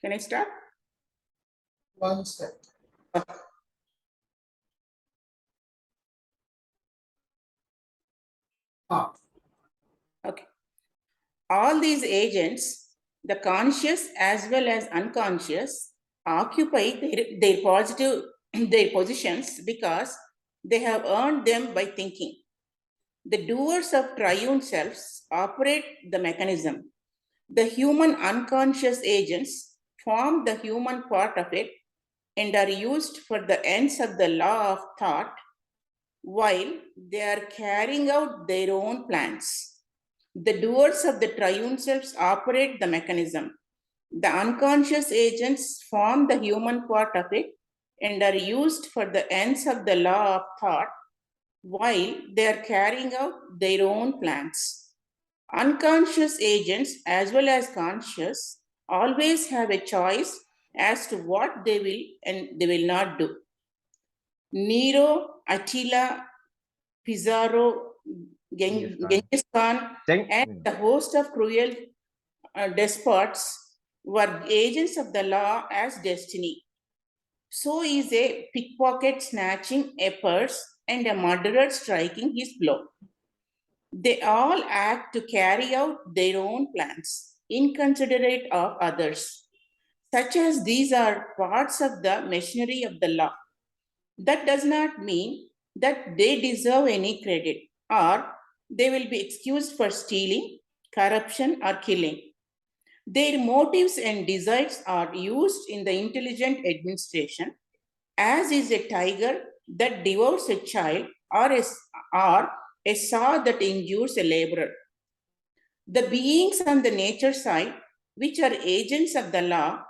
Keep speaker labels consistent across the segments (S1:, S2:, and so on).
S1: Can I start?
S2: One step.
S1: Okay. All these agents, the conscious as well as unconscious, occupy their positions because they have earned them by thinking. The doers of triune selves operate the mechanism. The human unconscious agents form the human part of it and are used for the ends of the law of thought while they are carrying out their own plans. The doers of the triune selves operate the mechanism. The unconscious agents form the human part of it and are used for the ends of the law of thought while they are carrying out their own plans. Unconscious agents, as well as conscious, always have a choice as to what they will and they will not do. Nero, Attila, Pizarro, Genghis Khan, and the host of cruel despots were agents of the law as destiny. So is a pickpocket snatching a purse and a murderer striking his blow. They all act to carry out their own plans, inconsiderate of others, such as these are parts of the machinery of the law. That does not mean that they deserve any credit or they will be excused for stealing, corruption, or killing. Their motives and desires are used in the intelligent administration, as is a tiger that devours a child or a saw that injures a laborer. The beings on the nature side, which are agents of the law,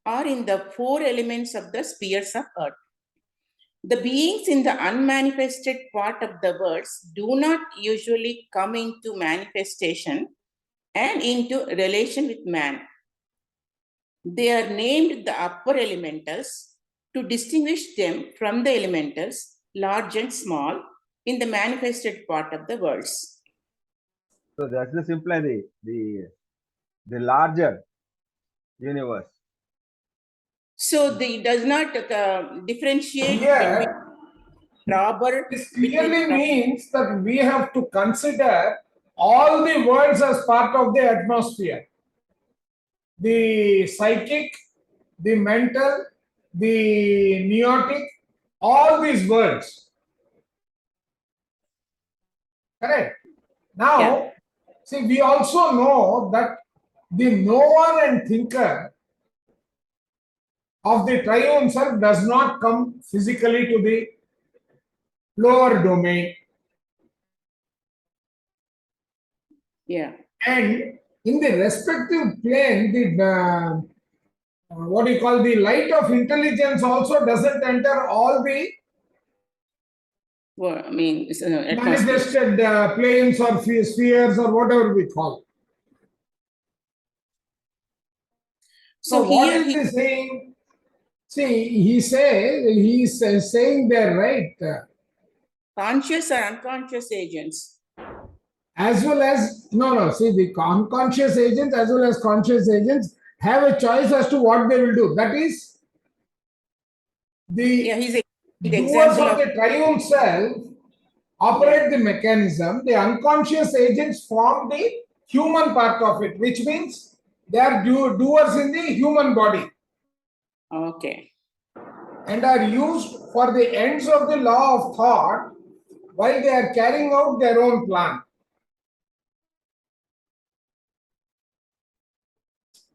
S1: are in the four elements of the spheres of earth. The beings in the unmanifested part of the worlds do not usually come into manifestation and into relation with man. They are named the upper elementals to distinguish them from the elementals, large and small, in the manifested part of the worlds.
S3: So that's the simply the larger universe.
S1: So it does not differentiate between robber.
S2: This clearly means that we have to consider all the worlds as part of the atmosphere. The psychic, the mental, the neotic, all these worlds. Correct? Now, see, we also know that the knower and thinker of the triune self does not come physically to the lower domain.
S1: Yeah.
S2: And in the respective plane, the what do you call the light of intelligence also doesn't enter all the
S1: Well, I mean, it's,
S2: manifested planes or spheres or whatever we call. So what is he saying? See, he's saying there, right?
S1: Conscious or unconscious agents?
S2: As well as, no, see, the unconscious agents as well as conscious agents have a choice as to what they will do. That is, the doers of the triune self operate the mechanism. The unconscious agents form the human part of it, which means they are doers in the human body.
S1: Okay.
S2: And are used for the ends of the law of thought while they are carrying out their own plan.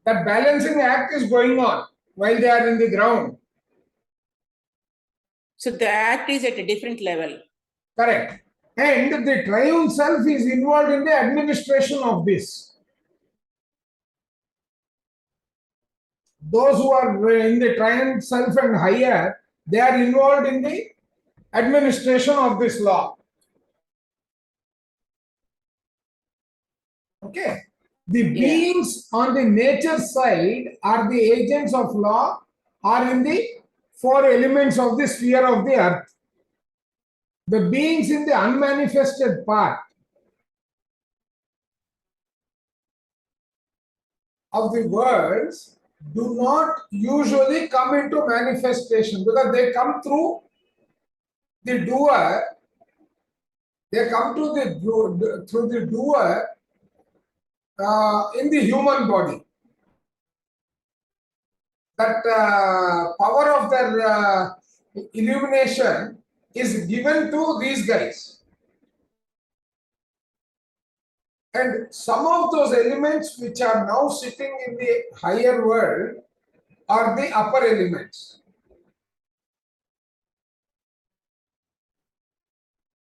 S2: That balancing act is going on while they are in the ground.
S1: So the act is at a different level.
S2: Correct. And the triune self is involved in the administration of this. Those who are in the triune self and higher, they are involved in the administration of this law. Okay. The beings on the nature side are the agents of law, are in the four elements of the sphere of the earth. The beings in the unmanifested part of the worlds, do not usually come into manifestation because they come through the doer. They come to through the doer in the human body. That power of their illumination is given to these guys. And some of those elements which are now sitting in the higher world are the upper elements.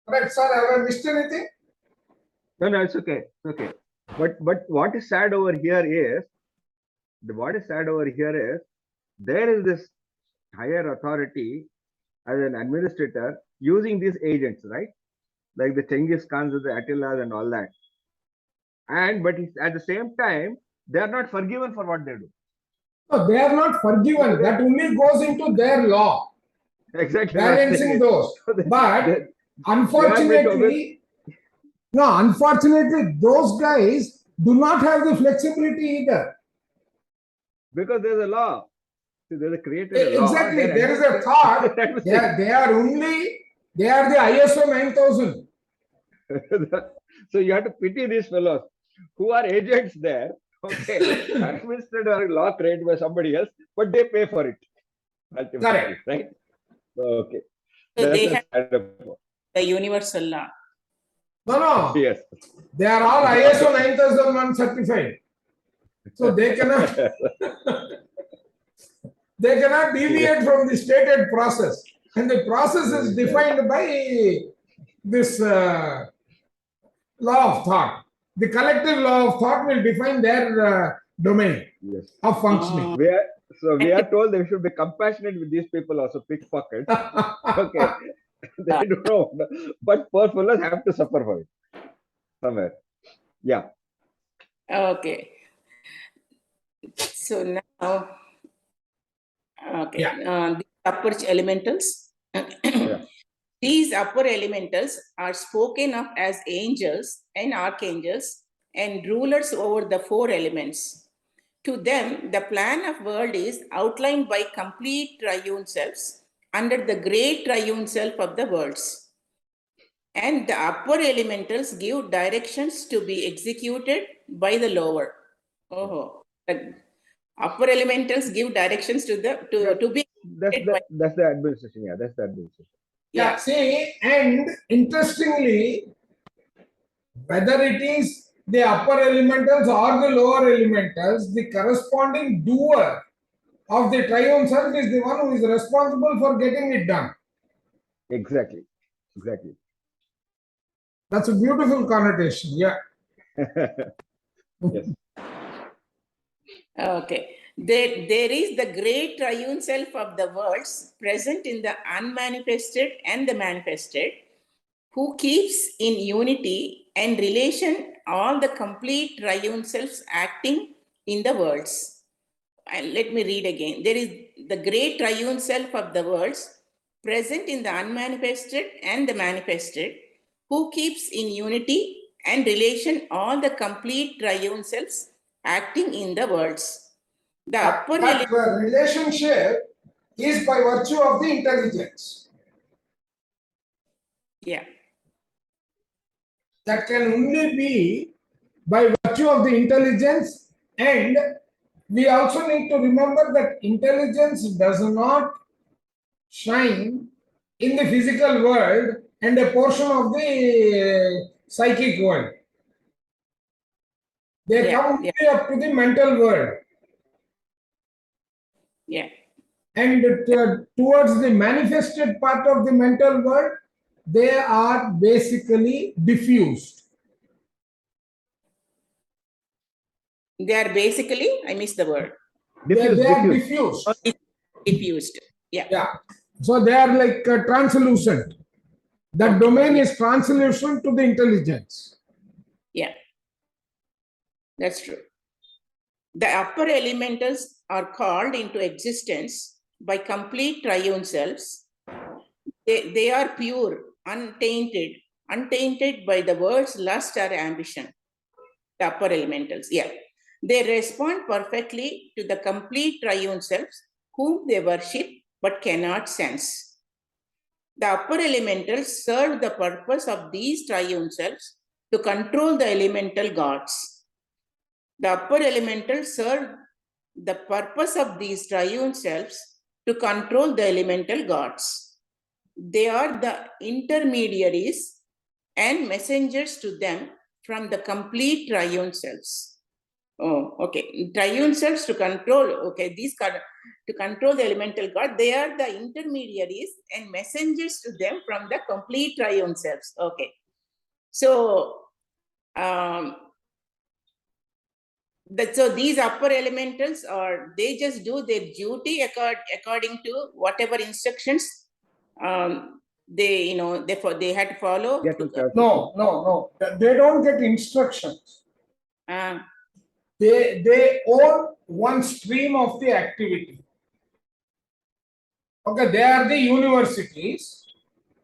S2: Correct, sir? Have I missed anything?
S3: No, it's okay. It's okay. But what is sad over here is there is this higher authority as an administrator using these agents, right? Like the Genghis Khans, the Attilas, and all that. But at the same time, they are not forgiven for what they do.
S2: No, they are not forgiven. That only goes into their law.
S3: Exactly.
S2: Balancing those. But unfortunately, those guys do not have the flexibility either.
S3: Because there's a law. There's a created law.
S2: Exactly. There is a thought. they are the ISO 9000.
S3: So you have to pity these fellows who are agents there. Okay. Administered or law created by somebody else, but they pay for it.
S2: Correct.
S3: Right? Okay.
S1: So they have the universal law.
S2: No.
S3: Yes.
S2: They are all ISO 9001 certified. So they cannot deviate from the stated process. And the process is defined by this law of thought. The collective law of thought will define their domain of functioning.
S3: We are told they should be compassionate with these people also, pickpockets. Okay. They don't know. But poor fellows have to suffer for it somewhere. Yeah.
S1: Okay. So now, okay.
S2: Yeah.
S1: The upper elementals.
S3: Yeah.
S1: These upper elementals are spoken of as angels and archangels and rulers over the four elements. To them, the plan of world is outlined by complete triune selves under the great triune self of the worlds. And the upper elementals give directions to be executed by the lower. Oh, the upper elementals give directions to be.
S3: That's the administration. Yeah, that's the administration.
S2: Yeah, see, and interestingly, whether it is the upper elementals or the lower elementals, the corresponding doer of the triune self is the one who is responsible for getting it done.
S3: Exactly.
S2: That's a beautiful connotation. Yeah.
S3: Yes.
S1: Okay. There is the great triune self of the worlds present in the unmanifested and the manifested, who keeps in unity and relation all the complete triune selves acting in the worlds. And let me read again. There is the great triune self of the worlds present in the unmanifested and the manifested, who keeps in unity and relation all the complete triune selves acting in the worlds. The upper
S2: that relationship is by virtue of the intelligence.
S1: Yeah.
S2: That can only be by virtue of the intelligence, and we also need to remember that intelligence does not shine in the physical world and a portion of the psychic world. They come only up to the mental world.
S1: Yeah.
S2: And towards the manifested part of the mental world, they are basically diffused.
S1: They are basically, I missed the word.
S2: They are diffused.
S1: Diffused. Yeah.
S2: Yeah. So they are like translucent. That domain is translucent to the intelligence.
S1: Yeah. That's true. The upper elementals are called into existence by complete triune selves. They are pure, untainted by the world's lust or ambition. The upper elementals, yeah. They respond perfectly to the complete triune selves whom they worship but cannot sense. The upper elementals serve the purpose of these triune selves to control the elemental gods. The upper elementals serve the purpose of these triune selves to control the elemental gods. They are the intermediaries and messengers to them from the complete triune selves. Oh, okay. Triune selves to control, okay, to control the elemental god, they are the intermediaries and messengers to them from the complete triune selves. Okay. So, so these upper elementals are, they just do their duty according to whatever instructions they had to follow.
S2: No. They don't get instructions.
S1: Uh,
S2: They own one stream of the activity. Okay, they are the universities.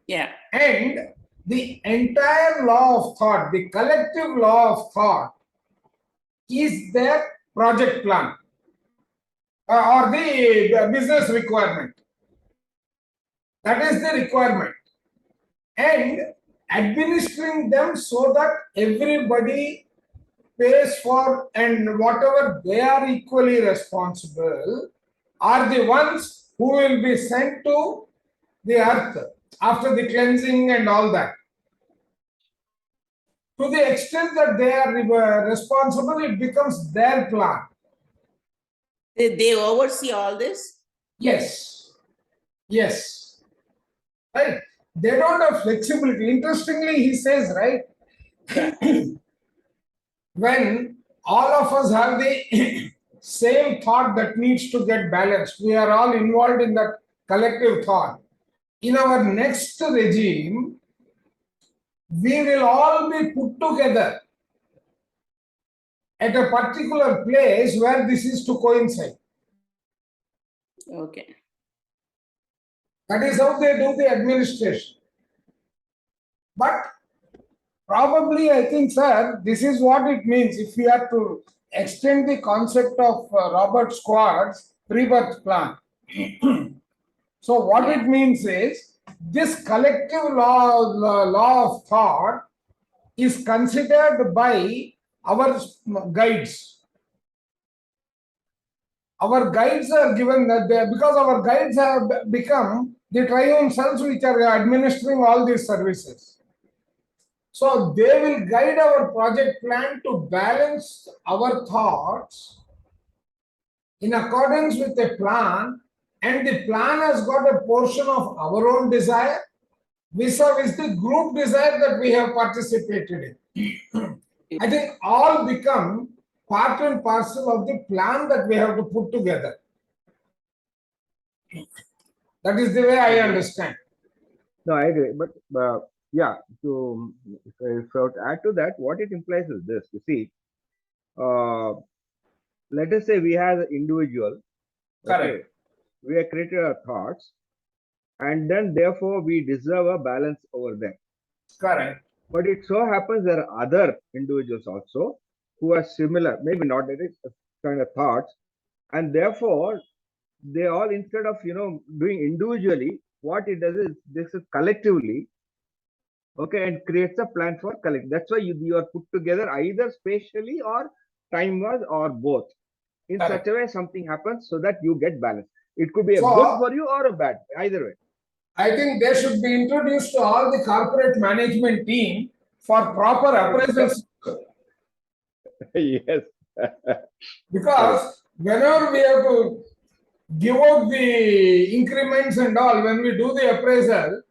S1: yeah.
S2: And the entire law of thought, the collective law of thought, is their project plan or the business requirement. That is the requirement. And administering them so that everybody pays for, and whatever they are equally responsible are the ones who will be sent to the earth after the cleansing and all that. To the extent that they are responsible, it becomes their plan.
S1: They oversee all this?
S2: Yes. Right? They don't have flexibility. Interestingly, he says, right?
S1: Yeah.
S2: When all of us have the same thought that needs to get balanced, we are all involved in that collective thought. In our next regime, we will all be put together at a particular place where this is to coincide.
S1: Okay.
S2: That is how they do the administration. But probably, I think, sir, this is what it means if we are to extend the concept of Robert Squart's rebirth plan. So what it means is this collective law of thought is considered by our guides. Our guides are given that because our guides have become the triune selves which are administering all these services. So they will guide our project plan to balance our thoughts in accordance with a plan, and the plan has got a portion of our own desire vis-a-vis the group desire that we have participated in. I think all become part and parcel of the plan that we have to put together. That is the way I understand.
S3: No, I agree. But yeah, to if I were to add to that, what it implies is this. You see, let us say we have an individual.
S2: Correct.
S3: Okay, we have created our thoughts, and then therefore we deserve a balance over them.
S2: Correct.
S3: But it so happens there are other individuals also who are similar, maybe not that kind of thoughts, and therefore they all, instead of doing individually, what it does is this is collectively, okay, and creates a plan for collect. That's why you are put together either spatially or time-wise or both. In
S2: Correct.
S3: such a way, something happens so that you get balance. It could be a
S2: So,
S3: good for you or a bad, either way.
S2: I think they should be introduced to all the corporate management team for proper appraisals.
S3: Yes.
S2: Because whenever we have to give out the increments and all, when we do the appraisal,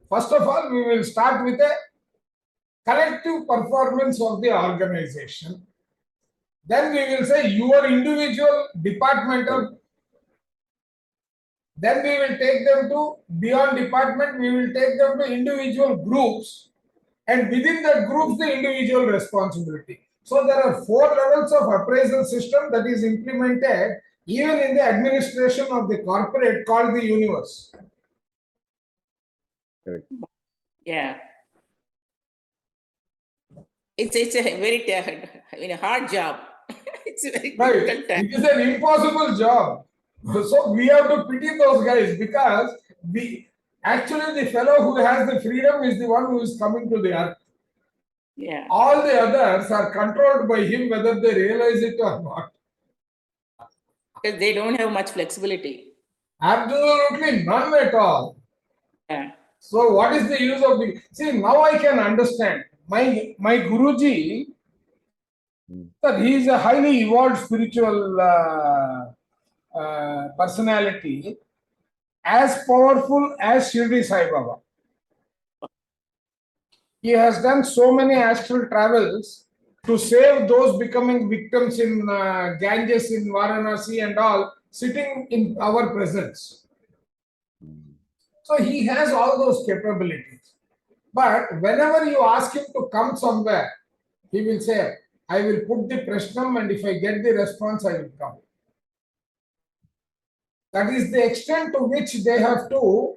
S2: first of all, we will start with a collective performance of the organization. Then we will say your individual departmental. Then we will take them to beyond department, we will take them to individual groups, and within that groups the individual responsibility. So there are 4 levels of appraisal system that is implemented even in the administration of the corporate called the universe.
S1: Yeah. It's a very hard job. It's a very
S2: Right.
S1: difficult task.
S2: It is an impossible job. So we have to pity those guys because actually the fellow who has the freedom is the one who is coming to the earth.
S1: Yeah.
S2: All the others are controlled by him whether they realize it or not.
S1: Because they don't have much flexibility.
S2: Absolutely none at all.
S1: Yeah.
S2: So what is the use of the... See, now I can understand. My Guruji, sir, he is a highly evolved spiritual personality, as powerful as Shirdi Sai Baba. He has done so many astral travels to save those becoming victims in Ganges, in Varanasi and all, sitting in our presence. So he has all those capabilities. But whenever you ask him to come somewhere, he will say, I will put the prashnam and if I get the response, I will come. That is the extent to which they have to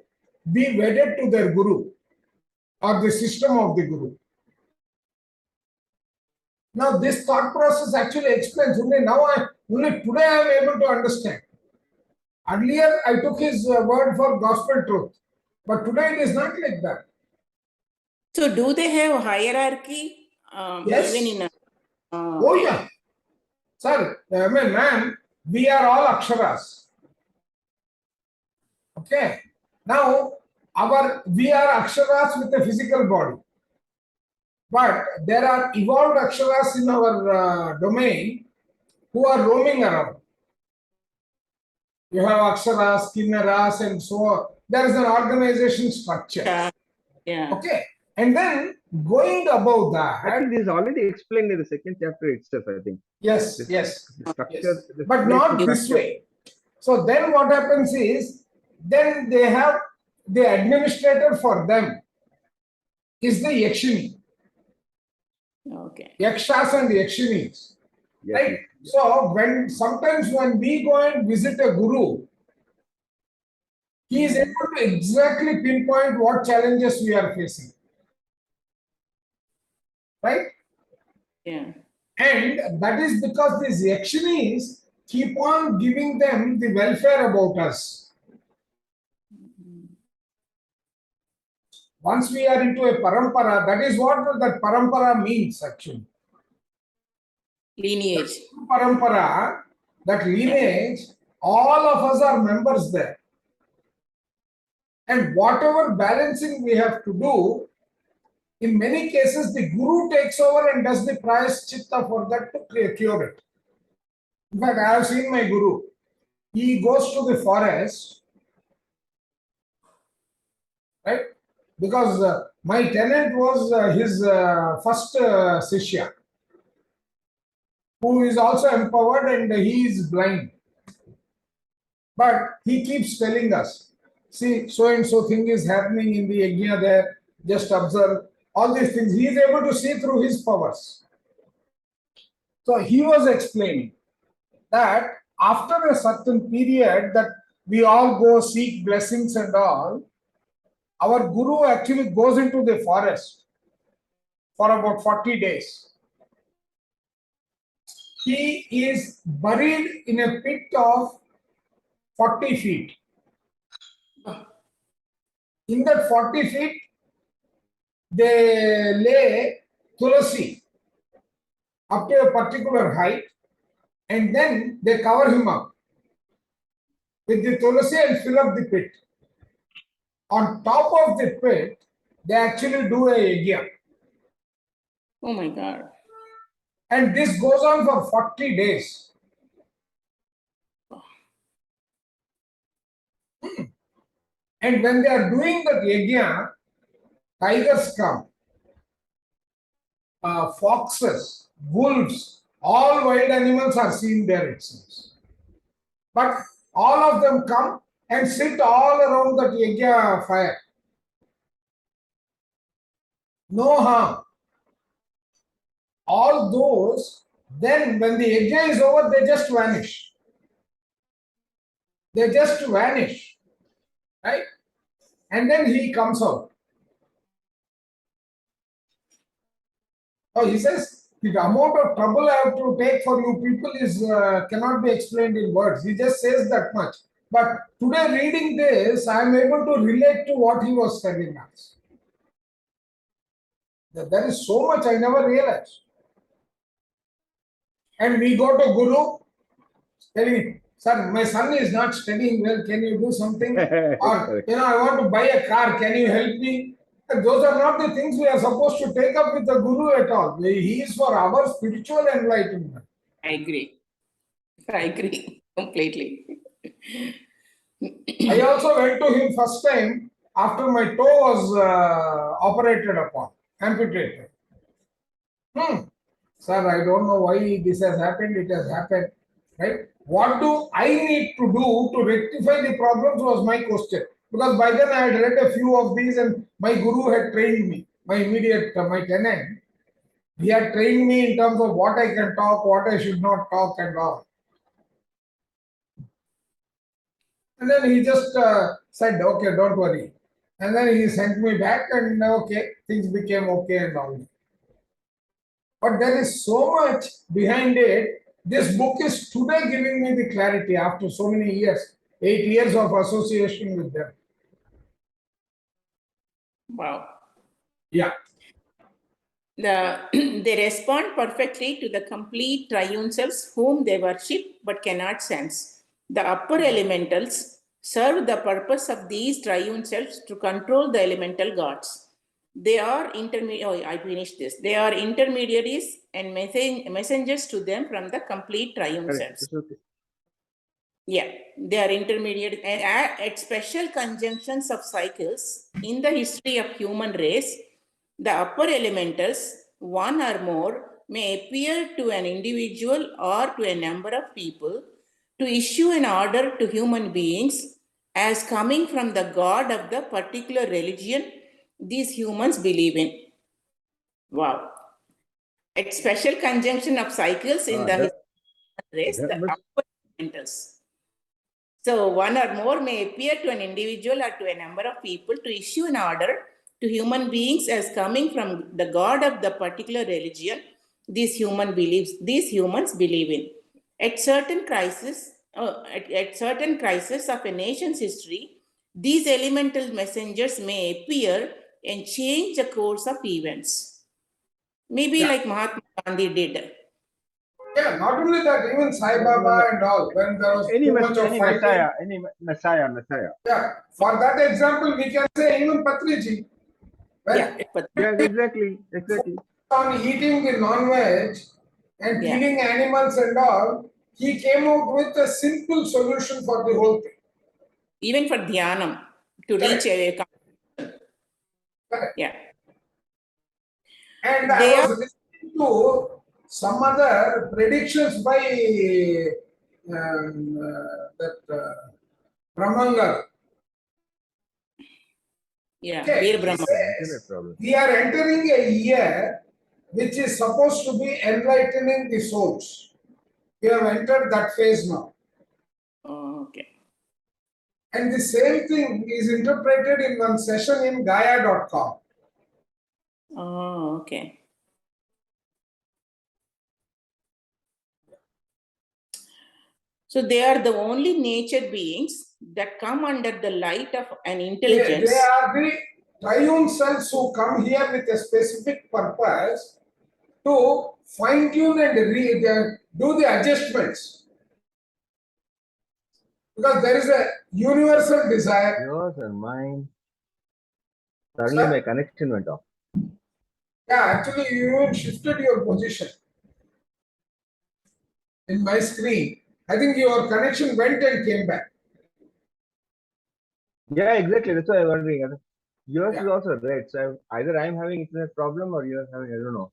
S2: be wedded to their guru or the system of the guru. Now this thought process actually explains only today I am able to understand. Earlier I took his word for gospel truth, but today it is not like that.
S1: So do they have hierarchy?
S2: Yes.
S1: Even in
S2: Oh yeah. Sir, I mean, ma'am, we are all aksharas. Okay. Now, we are aksharas with a physical body. But there are evolved aksharas in our domain who are roaming around. You have aksharas, kinnaras, and so on. There is an organization structure.
S1: Yeah.
S2: Okay. And then going above that.
S3: I think this is already explained in the second chapter itself, I think.
S2: Yes,
S3: The
S2: yes.
S3: structure,
S2: But not this way. So then what happens is, then they have the administrator for them is the Yakshini.
S1: Okay.
S2: Yakshas and Yakshinis.
S3: Yes,
S2: Right?
S3: yes.
S2: So sometimes when we go and visit a guru, he is able to exactly pinpoint what challenges we are facing. Right?
S1: Yeah.
S2: And that is because these Yakshinis keep on giving them the welfare about us. Once we are into a parampara, that is what that parampara means actually.
S1: Lineage.
S2: Parampara, that lineage, all of us are members there. And whatever balancing we have to do, in many cases, the guru takes over and does the prayaschitta for that to cure it. In fact, I have seen my guru. He goes to the forest, right? Because my tenant was his first Sishya, who is also empowered and he is blind. But he keeps telling us, see, so and so thing is happening in the yajna there, just observe all these things. He is able to see through his powers. So he was explaining that after a certain period that we all go seek blessings and all, our guru actually goes into the forest for about 40 days. He is buried in a pit of 40 feet. In that 40 feet, they lay tulasi up to a particular height and then they cover him up with the tulasi and fill up the pit. On top of the pit, they actually do a yajna.
S1: Oh my God.
S2: And this goes on for 40 days. And when they are doing that yajna, tigers come, foxes, wolves, all wild animals are seen there, it seems. But all of them come and sit all around that yajna fire. No harm. All those, then when the yajna is over, they just vanish. They just vanish. Right? And then he comes out. Oh, he says, The amount of trouble I have to take for you people is cannot be explained in words. He just says that much. But today, reading this, I am able to relate to what he was telling us. There is so much I never realized. And we go to Guru telling him, sir, my son is not studying well. Can you do something? Or, I want to buy a car. Can you help me? And those are not the things we are supposed to take up with the Guru at all. He is for our spiritual enlightenment.
S1: I agree. I agree completely.
S2: I also went to him first time after my toe was operated upon, amputated. Sir, I don't know why this has happened. It has happened. Right? What do I need to do to rectify the problems was my question. Because by then I had read a few of these and my guru had trained me, my tenant. He had trained me in terms of what I can talk, what I should not talk and all. And then he just said, okay, don't worry. And then he sent me back and okay, things became okay and all. But there is so much behind it. This book is today giving me the clarity after so many years, 8 years of association with them.
S1: Wow.
S2: Yeah.
S1: They respond perfectly to the complete triune selves whom they worship but cannot sense. The upper elementals serve the purpose of these triune selves to control the elemental gods. They are I finished this. They are intermediaries and messengers to them from the complete triune selves.
S3: Okay.
S1: Yeah, they are intermediate and at special conjunctions of cycles in the history of human race, the upper elementals, one or more, may appear to an individual or to a number of people to issue an order to human beings as coming from the god of the particular religion these humans believe in. Wow. At special conjunction of cycles in the race, the upper elementals. So one or more may appear to an individual or to a number of people to issue an order to human beings as coming from the god of the particular religion these humans believe in. At certain crisis, at certain crisis of a nation's history, these elemental messengers may appear and change the course of events. Maybe like Mahatma Gandhi did.
S2: Yeah, not only that, even Sai Baba and all, when there was too much of fighting.
S3: Any Messiah.
S2: Yeah, for that example, we can say even Patriji.
S1: Yeah,
S3: exactly.
S2: On eating the non-veg and killing animals and all, he came out with a simple solution for the whole thing.
S1: Even for dhyanam, to reach a yeah.
S2: And I was listening to some other predictions by that Brahmangal.
S1: Yeah,
S2: Okay. We are entering a year which is supposed to be enlightening the souls. We have entered that phase now.
S1: Oh, okay.
S2: And the same thing is interpreted in one session in Gaia.com.
S1: Oh, okay. So they are the only nature beings that come under the light of an intelligence.
S2: They are the triune selves who come here with a specific purpose to fine-tune and do the adjustments. Because there is a universal desire.
S3: Yours and mine. Suddenly my connection went off.
S2: Yeah, actually you shifted your position in my screen. I think your connection went and came back.
S3: Yeah, exactly. That's why I'm wondering. Yours is also red. So either I'm having internet problem or you're having, I don't know.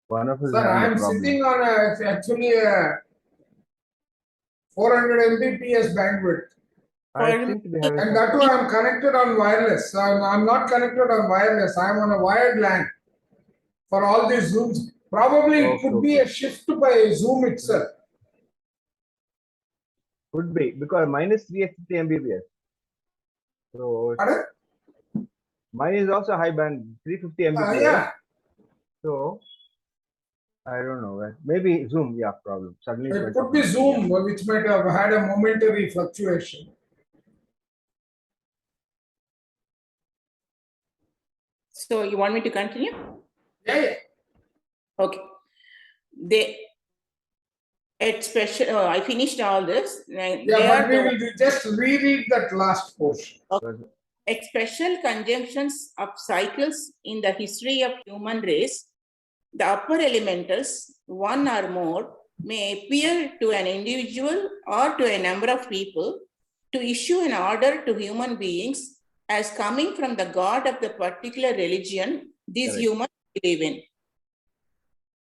S3: One of us.
S2: Sir, I'm sitting on actually a 400 Mbps bandwidth.
S3: I think we have.
S2: And that too, I'm connected on wireless. So I'm not connected on wireless. I'm on a wired LAN for all these Zooms. Probably it could be a shift by Zoom itself.
S3: Could be because mine is 350 Mbps. So mine is also high band 350 Mbps.
S2: Yeah.
S3: So I don't know. Maybe Zoom, yeah, problem. Suddenly it
S2: It
S3: went
S2: could
S3: off.
S2: be Zoom, which might have had a momentary fluctuation.
S1: So you want me to continue?
S2: Yeah.
S1: Okay. They at special. I finished all this.
S2: Yeah, but we will just reread that last portion.
S1: At special conjunctions of cycles in the history of human race, the upper elementals, one or more, may appear to an individual or to a number of people to issue an order to human beings as coming from the God of the particular religion these humans believe in.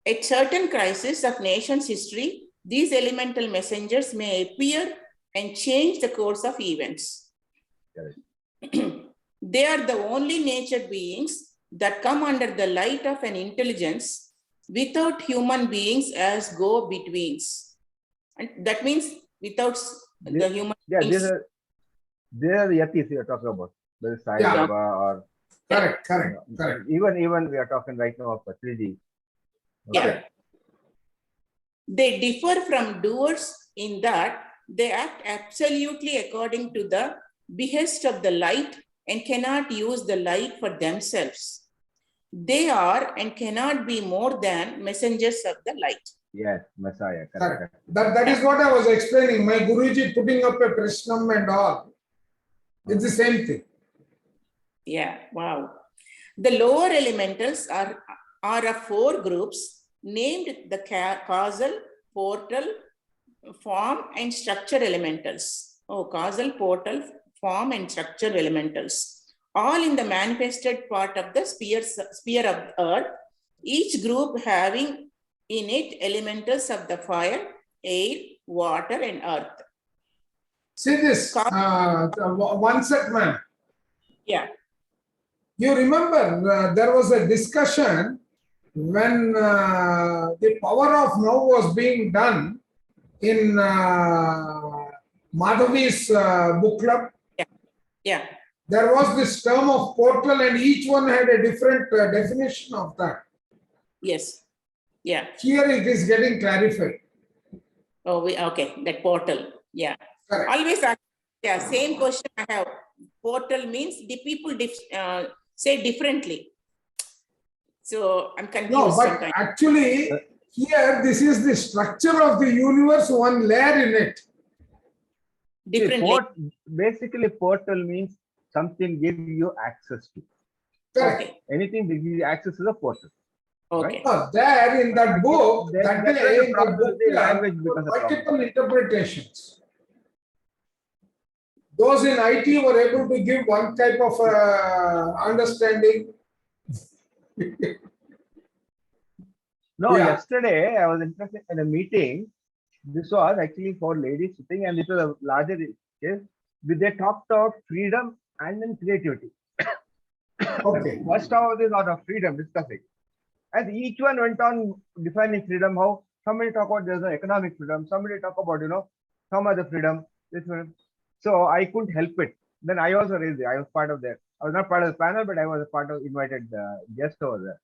S1: At certain crises of nation's history, these elemental messengers may appear and change the course of events. They are the only nature beings that come under the light of an intelligence without human beings as go-betweens. And that means without the human beings.
S3: They are the yatis we are talking about. There is Sai Baba or
S2: correct.
S3: Even we are talking right now of 3D.
S1: Okay. Yeah. They differ from doers in that they act absolutely according to the behest of the light and cannot use the light for themselves. They are and cannot be more than messengers of the light.
S3: Yes, Messiah.
S2: Correct. That is what I was explaining. My Guruji putting up a Krishnam and all. It's the same thing.
S1: Yeah, wow. The lower elementals are of four groups named the causal, portal, form, and structure elementals. Oh, causal, portal, form, and structure elementals. All in the manifested part of the sphere of earth, each group having in it elementals of the fire, air, water, and earth.
S2: See this, one set man.
S1: Yeah.
S2: You remember there was a discussion when the power of now was being done in Madhavi's book club.
S1: Yeah. Yeah.
S2: There was this term of portal and each one had a different definition of that.
S1: Yes. Yeah.
S2: Here it is getting clarified.
S1: Oh, okay, that portal. Yeah.
S2: Correct.
S1: Always, yeah, same question I have. Portal means the people say differently. So I'm confused.
S2: No, but
S1: sometimes.
S2: actually, here this is the structure of the universe, one layer in it.
S1: Differently.
S3: Basically, portal means something gives you access to.
S2: Correct.
S1: Okay.
S3: Anything that gives you access to the portal.
S1: Okay.
S2: Right? There in that book, that day, in that book,
S3: language
S2: multiple interpretations. Those in IT were able to give one type of understanding.
S3: No, yesterday I was interested in a meeting. This was actually for ladies sitting, and this was a larger case. They talked about freedom and then creativity.
S2: Okay.
S3: First hour is out of freedom discussing. As each one went on defining freedom, how somebody talk about there's an economic freedom, somebody talk about, some other freedom, this freedom. So I couldn't help it. Then I also raised it. I was part of that. I was not part of the panel, but I was a part of invited guest over there.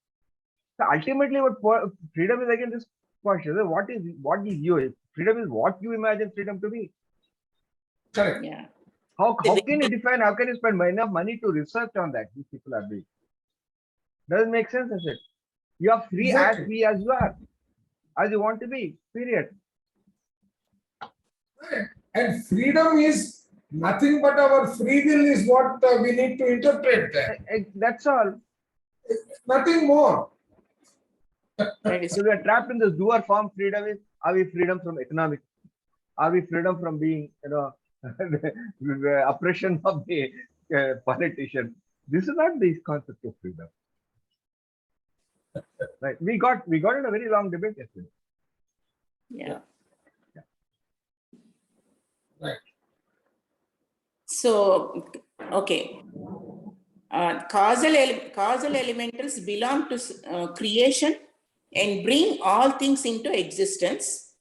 S3: So ultimately, what freedom is again this question: what is you? Freedom is what you imagine freedom to be.
S2: Correct.
S1: Yeah.
S3: How can you define? How can you spend enough money to research on that? These people are doing. Doesn't make sense, is it? You are free as free as you are, as you want to be. Period.
S2: And freedom is nothing but our free will is what we need to interpret there.
S3: That's all.
S2: Nothing more.
S3: So we are trapped in this doer form. Freedom is, are we freedom from economic? Are we freedom from being, the oppression of the politician? This is not the concept of freedom. Right? We got in a very long debate yesterday.
S1: Yeah.
S2: Right.
S1: So, okay. Causal elementals belong to creation and bring all things into existence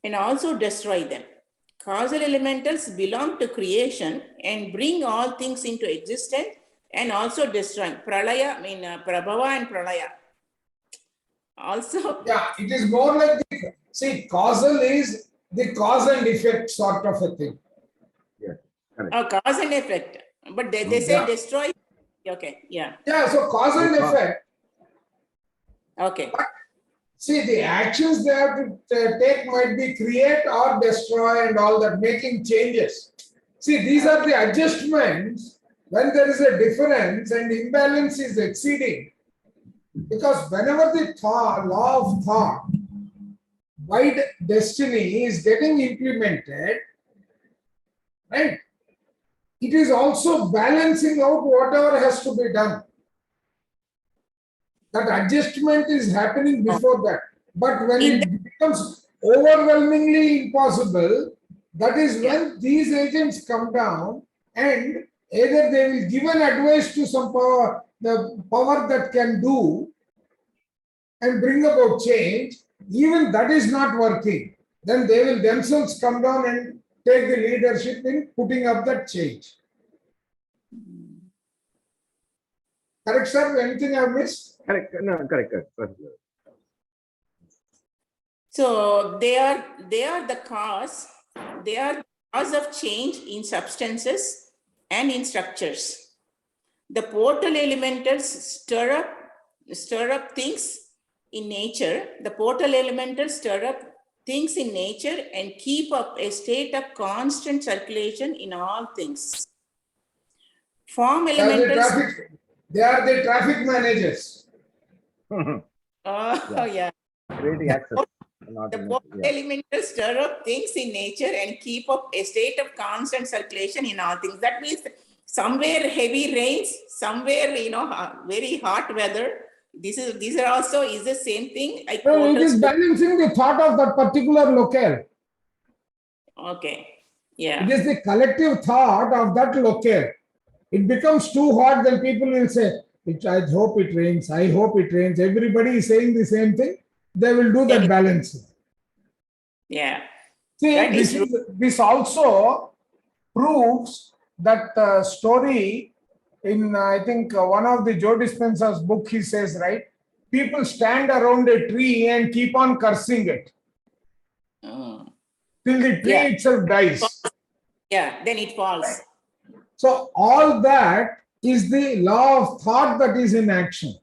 S1: and also destroy them. Causal elementals belong to creation and bring all things into existence and also destroy. Pralaya, Prabhava and Pralaya. also.
S2: Yeah, it is more like see, causal is the cause and effect sort of a thing.
S3: Yes, correct.
S1: Oh, cause and effect. But they say destroy. Okay, yeah.
S2: Yeah, so cause and effect.
S1: Okay.
S2: But see, the actions they have to take might be create or destroy and all that, making changes. See, these are the adjustments when there is a difference and imbalance is exceeding. Because whenever the law of thought, wide destiny is getting implemented, right? It is also balancing out whatever has to be done. That adjustment is happening before that. But when it becomes overwhelmingly impossible, that is when these agents come down and either they will give an advice to some power, the power that can do and bring about change, even that is not working. Then they will themselves come down and take the leadership in putting up that change. Correct, sir? Anything I have missed?
S3: Correct. No, correct.
S1: So they are the cause. They are the cause of change in substances and in structures. The portal elementals stir up things in nature. The portal elementals stir up things in nature and keep up a state of constant circulation in all things. Form elementals.
S2: They are the traffic managers.
S1: Oh, yeah.
S3: Creating access.
S1: The portal elementals stir up things in nature and keep up a state of constant circulation in all things. That means somewhere heavy rains, somewhere, very hot weather. These are also is the same thing.
S2: So it is balancing the thought of that particular locale.
S1: Okay. Yeah.
S2: It is the collective thought of that locale. It becomes too hot, then people will say, I hope it rains, I hope it rains. Everybody is saying the same thing. They will do that balancing.
S1: Yeah.
S2: See, this also proves that story in, I think, one of the Joe Dispenza's book, he says, right? People stand around a tree and keep on cursing it. Till the tree itself dies.
S1: Yeah, then it falls.
S2: Right. So all that is the law of thought that is in action.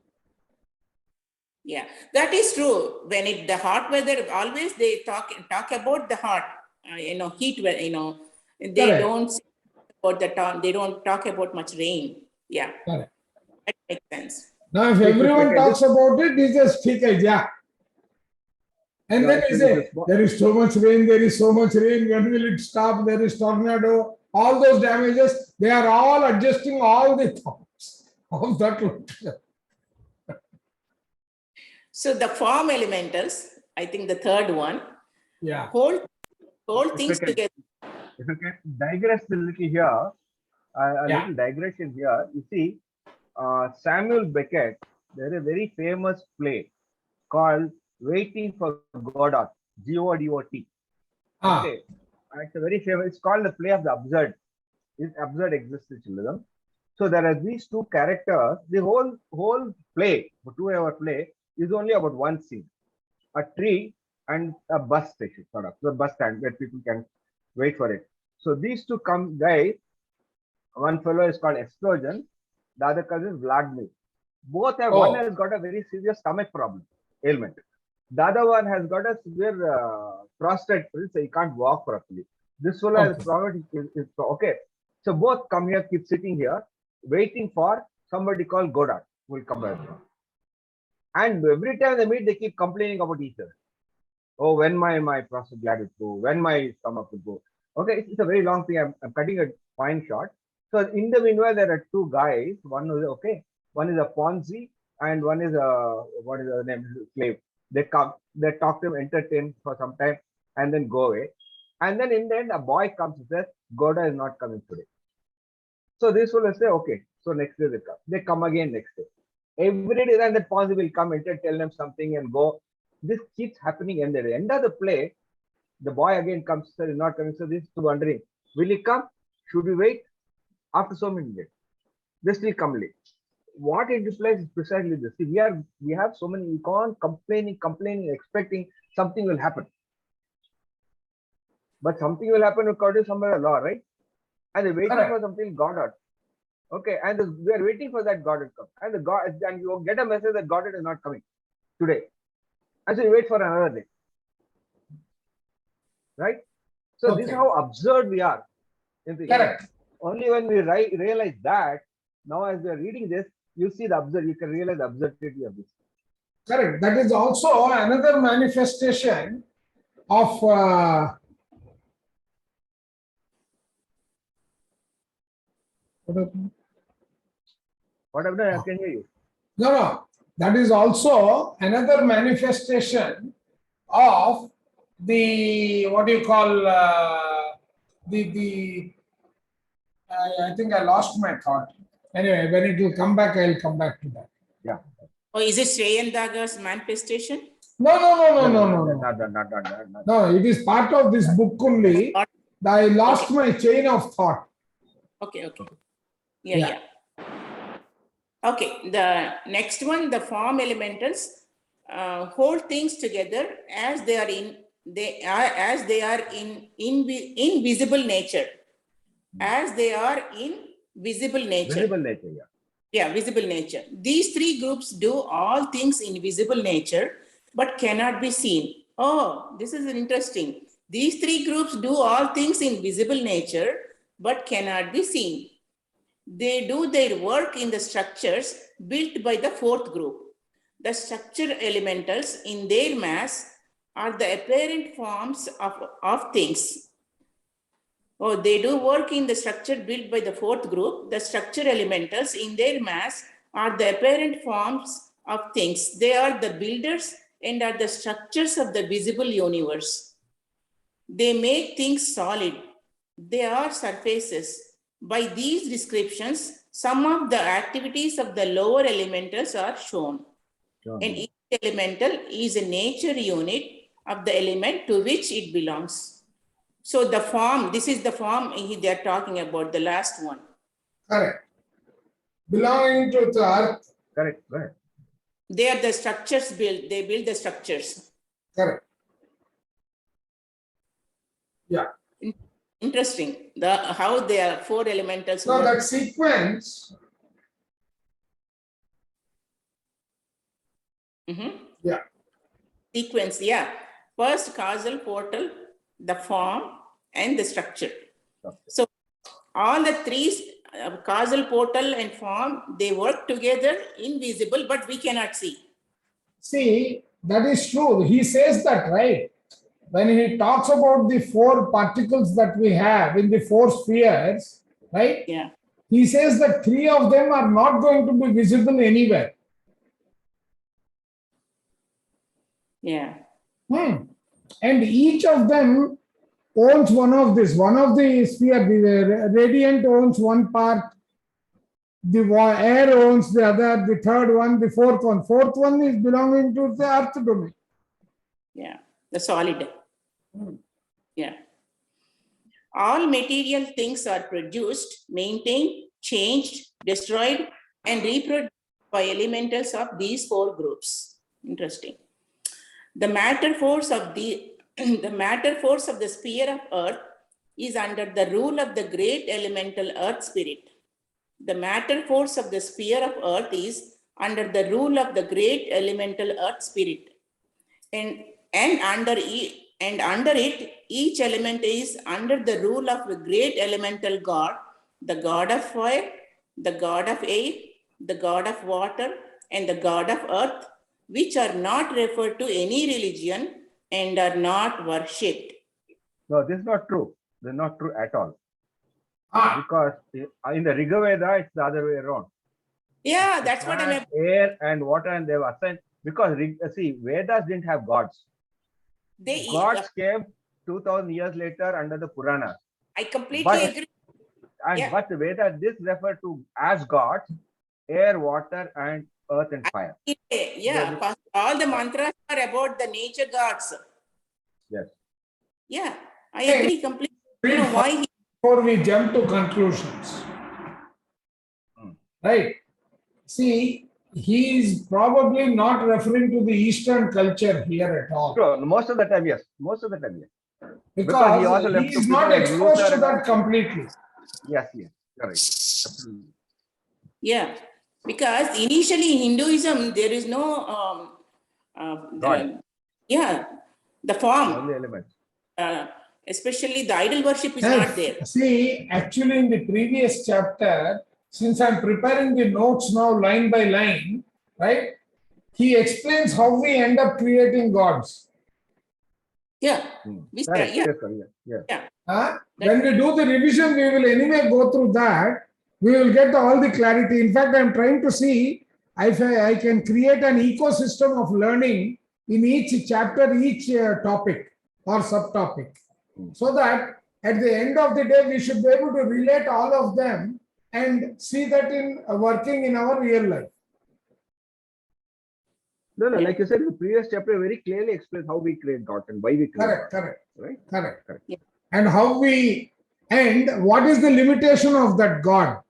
S1: Yeah, that is true. When the hot weather, always they talk about the hot, heat. They
S2: Correct.
S1: don't say about the time. They don't talk about much rain. Yeah,
S2: correct.
S1: That makes sense.
S2: Now, if everyone talks about it, it's just yeah. And then we say, there is so much rain, there is so much rain, when will it stop? There is tornado, all those damages, they are all adjusting all the thoughts of that.
S1: So the form elementals, I think the third one, hold things together.
S3: If you can digress a little here, a little digression here, you see, Samuel Beckett, there is a very famous play called Waiting for Godot, G-O-D-O-T. Okay, it's a very famous. It's called the play of the absurd. It's absurd existentialism. So there are these two characters. The whole play, 2-hour play, is only about one scene: a tree and a bus station, sort of the bus stand where people can wait for it. So these two guys. One fellow is called Explosion. The other cousin is Vladimir. Both have one has got a very serious stomach problem, ailment. The other one has got a severe prostate, so he can't walk properly. This fellow has problem. Okay. So both come here, keep sitting here, waiting for somebody called Godard who will come back. And every time they meet, they keep complaining about each other. Oh, when my prostate gland will go, when my stomach will go. Okay, it's a very long thing. I'm cutting a fine short. So in the meanwhile, there are two guys. One is one is a Ponzi, and one is a what is the name? Slave. They come, they talk to him, entertain for some time, and then go away. And then in the end, a boy comes and says, Goda is not coming today. So this will say, okay. So next day they come. They come again next day. Every day, then the Ponzi will come and tell them something and go. This keeps happening, and at the end of the play, the boy again comes, sir, is not coming. So this is wondering, will he come? Should we wait? After so many days, they still come late. what it implies is precisely this. See, we have so many, we can't complaining, expecting something will happen. But something will happen according to somewhere a law, right? And they're waiting for something Godot. Okay, and we are waiting for that Godot come. And the God, and you get a message that Godot is not coming today. And so you wait for another day. Right? So this is how absurd we are in the end. Only when we realize that, now as we are reading this, you see the absurd, you can realize the absurdity of this.
S2: Correct. That is also another manifestation of
S3: what I've done, I can hear you.
S2: No. That is also another manifestation of the, what do you call, I think I lost my thought. Anyway, when it will come back, I will come back to that.
S3: Yeah.
S1: Or is it Triune Daga's manifestation?
S2: No.
S3: No,
S2: it is part of this book only. I lost my chain of thought.
S1: Okay. Yeah. Okay, the next one, the form elementals hold things together as they are in invisible nature. As they are in visible nature.
S3: Visible nature, yeah.
S1: Yeah, visible nature. These three groups do all things in visible nature, but cannot be seen. Oh, this is interesting. These three groups do all things in visible nature, but cannot be seen. They do their work in the structures built by the fourth group. The structure elementals in their mass are the apparent forms of things. Oh, they do work in the structure built by the fourth group. The structure elementals in their mass are the apparent forms of things. They are the builders and are the structures of the visible universe. They make things solid. They are surfaces. By these descriptions, some of the activities of the lower elementals are shown. And each elemental is a nature unit of the element to which it belongs. So the form, this is the form they are talking about, the last one.
S2: Correct. Belonging to the earth.
S3: Correct. Right.
S1: They are the structures built. They build the structures.
S2: Correct. Yeah.
S1: Interesting. How they are four elementals.
S2: So that sequence. Yeah.
S1: Sequence, yeah. First causal portal, the form, and the structure. So all the three, causal portal and form, they work together, invisible, but we cannot see.
S2: See, that is true. He says that, right? When he talks about the four particles that we have in the four spheres, right?
S1: Yeah.
S2: He says that three of them are not going to be visible anywhere.
S1: Yeah.
S2: And each of them owns one of this. One of the sphere, the radiant owns one part, the air owns the other, the third one, the fourth one. Fourth one is belonging to the earth domain.
S1: Yeah, the solid. Yeah. All material things are produced, maintained, changed, destroyed, and reproduced by elementals of these four groups. Interesting. The matter force of the sphere of earth is under the rule of the great elemental earth spirit. The matter force of the sphere of earth is under the rule of the great elemental earth spirit. And under it, each element is under the rule of the great elemental God, the God of fire, the God of air, the God of water, and the God of earth, which are not referred to any religion and are not worshipped.
S3: No, this is not true. This is not true at all. Because in the Riga Veda, it's the other way around.
S1: Yeah, that's what I mean.
S3: Air and water, and they were assigned because see, Vedas didn't have gods. Gods came 2000 years later under the Puranas.
S1: I completely agree.
S3: But the Vedas, this referred to as gods, air, water, and earth and fire.
S1: Yeah, all the mantras are about the nature gods.
S3: Yes.
S1: Yeah, I agree completely. You know why?
S2: Before we jump to conclusions, right? See, he is probably not referring to the Eastern culture here at all.
S3: Sure, most of the time, yes. Most of the time, yes.
S2: Because
S3: he also left
S2: he
S3: to
S2: is
S3: people
S2: not
S3: like
S2: exposed
S3: Luther
S2: to
S3: and all.
S2: that completely.
S3: Yes, yes, correct. Absolutely.
S1: Yeah, because initially in Hinduism there is no
S3: God.
S1: yeah, the form,
S3: Only element.
S1: especially the idol worship is not there.
S2: See, actually in the previous chapter, since I'm preparing the notes now line by line, right? He explains how we end up creating gods.
S1: Yeah,
S3: Correct.
S1: yeah,
S3: Yes, sir.
S1: yeah.
S2: When we do the revision, we will anyway go through that. We will get all the clarity. In fact, I'm trying to see if I can create an ecosystem of learning in each chapter, each topic or subtopic, so that at the end of the day, we should be able to relate all of them and see that in working in our real life.
S3: No, like you said, the previous chapter very clearly explains how we create gods and why we create gods.
S2: Correct. Yeah. And how we, and what is the limitation of that God?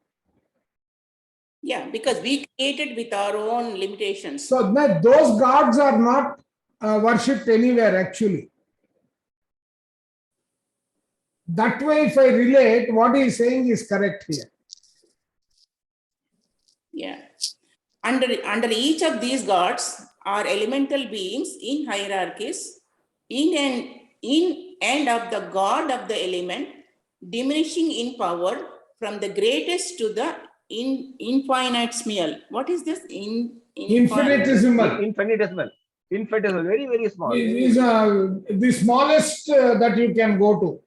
S1: Yeah, because we created with our own limitations.
S2: So those gods are not worshipped anywhere actually. That way, if I relate, what he is saying is correct here.
S1: Yeah. Under each of these gods are elemental beings in hierarchies, in and of the god of the element, diminishing in power from the greatest to the infinitesimal. What is this?
S2: Infinitesimal.
S3: Infinitesimal. Infinitesimal. Very, very small.
S2: It is the smallest that you can go to.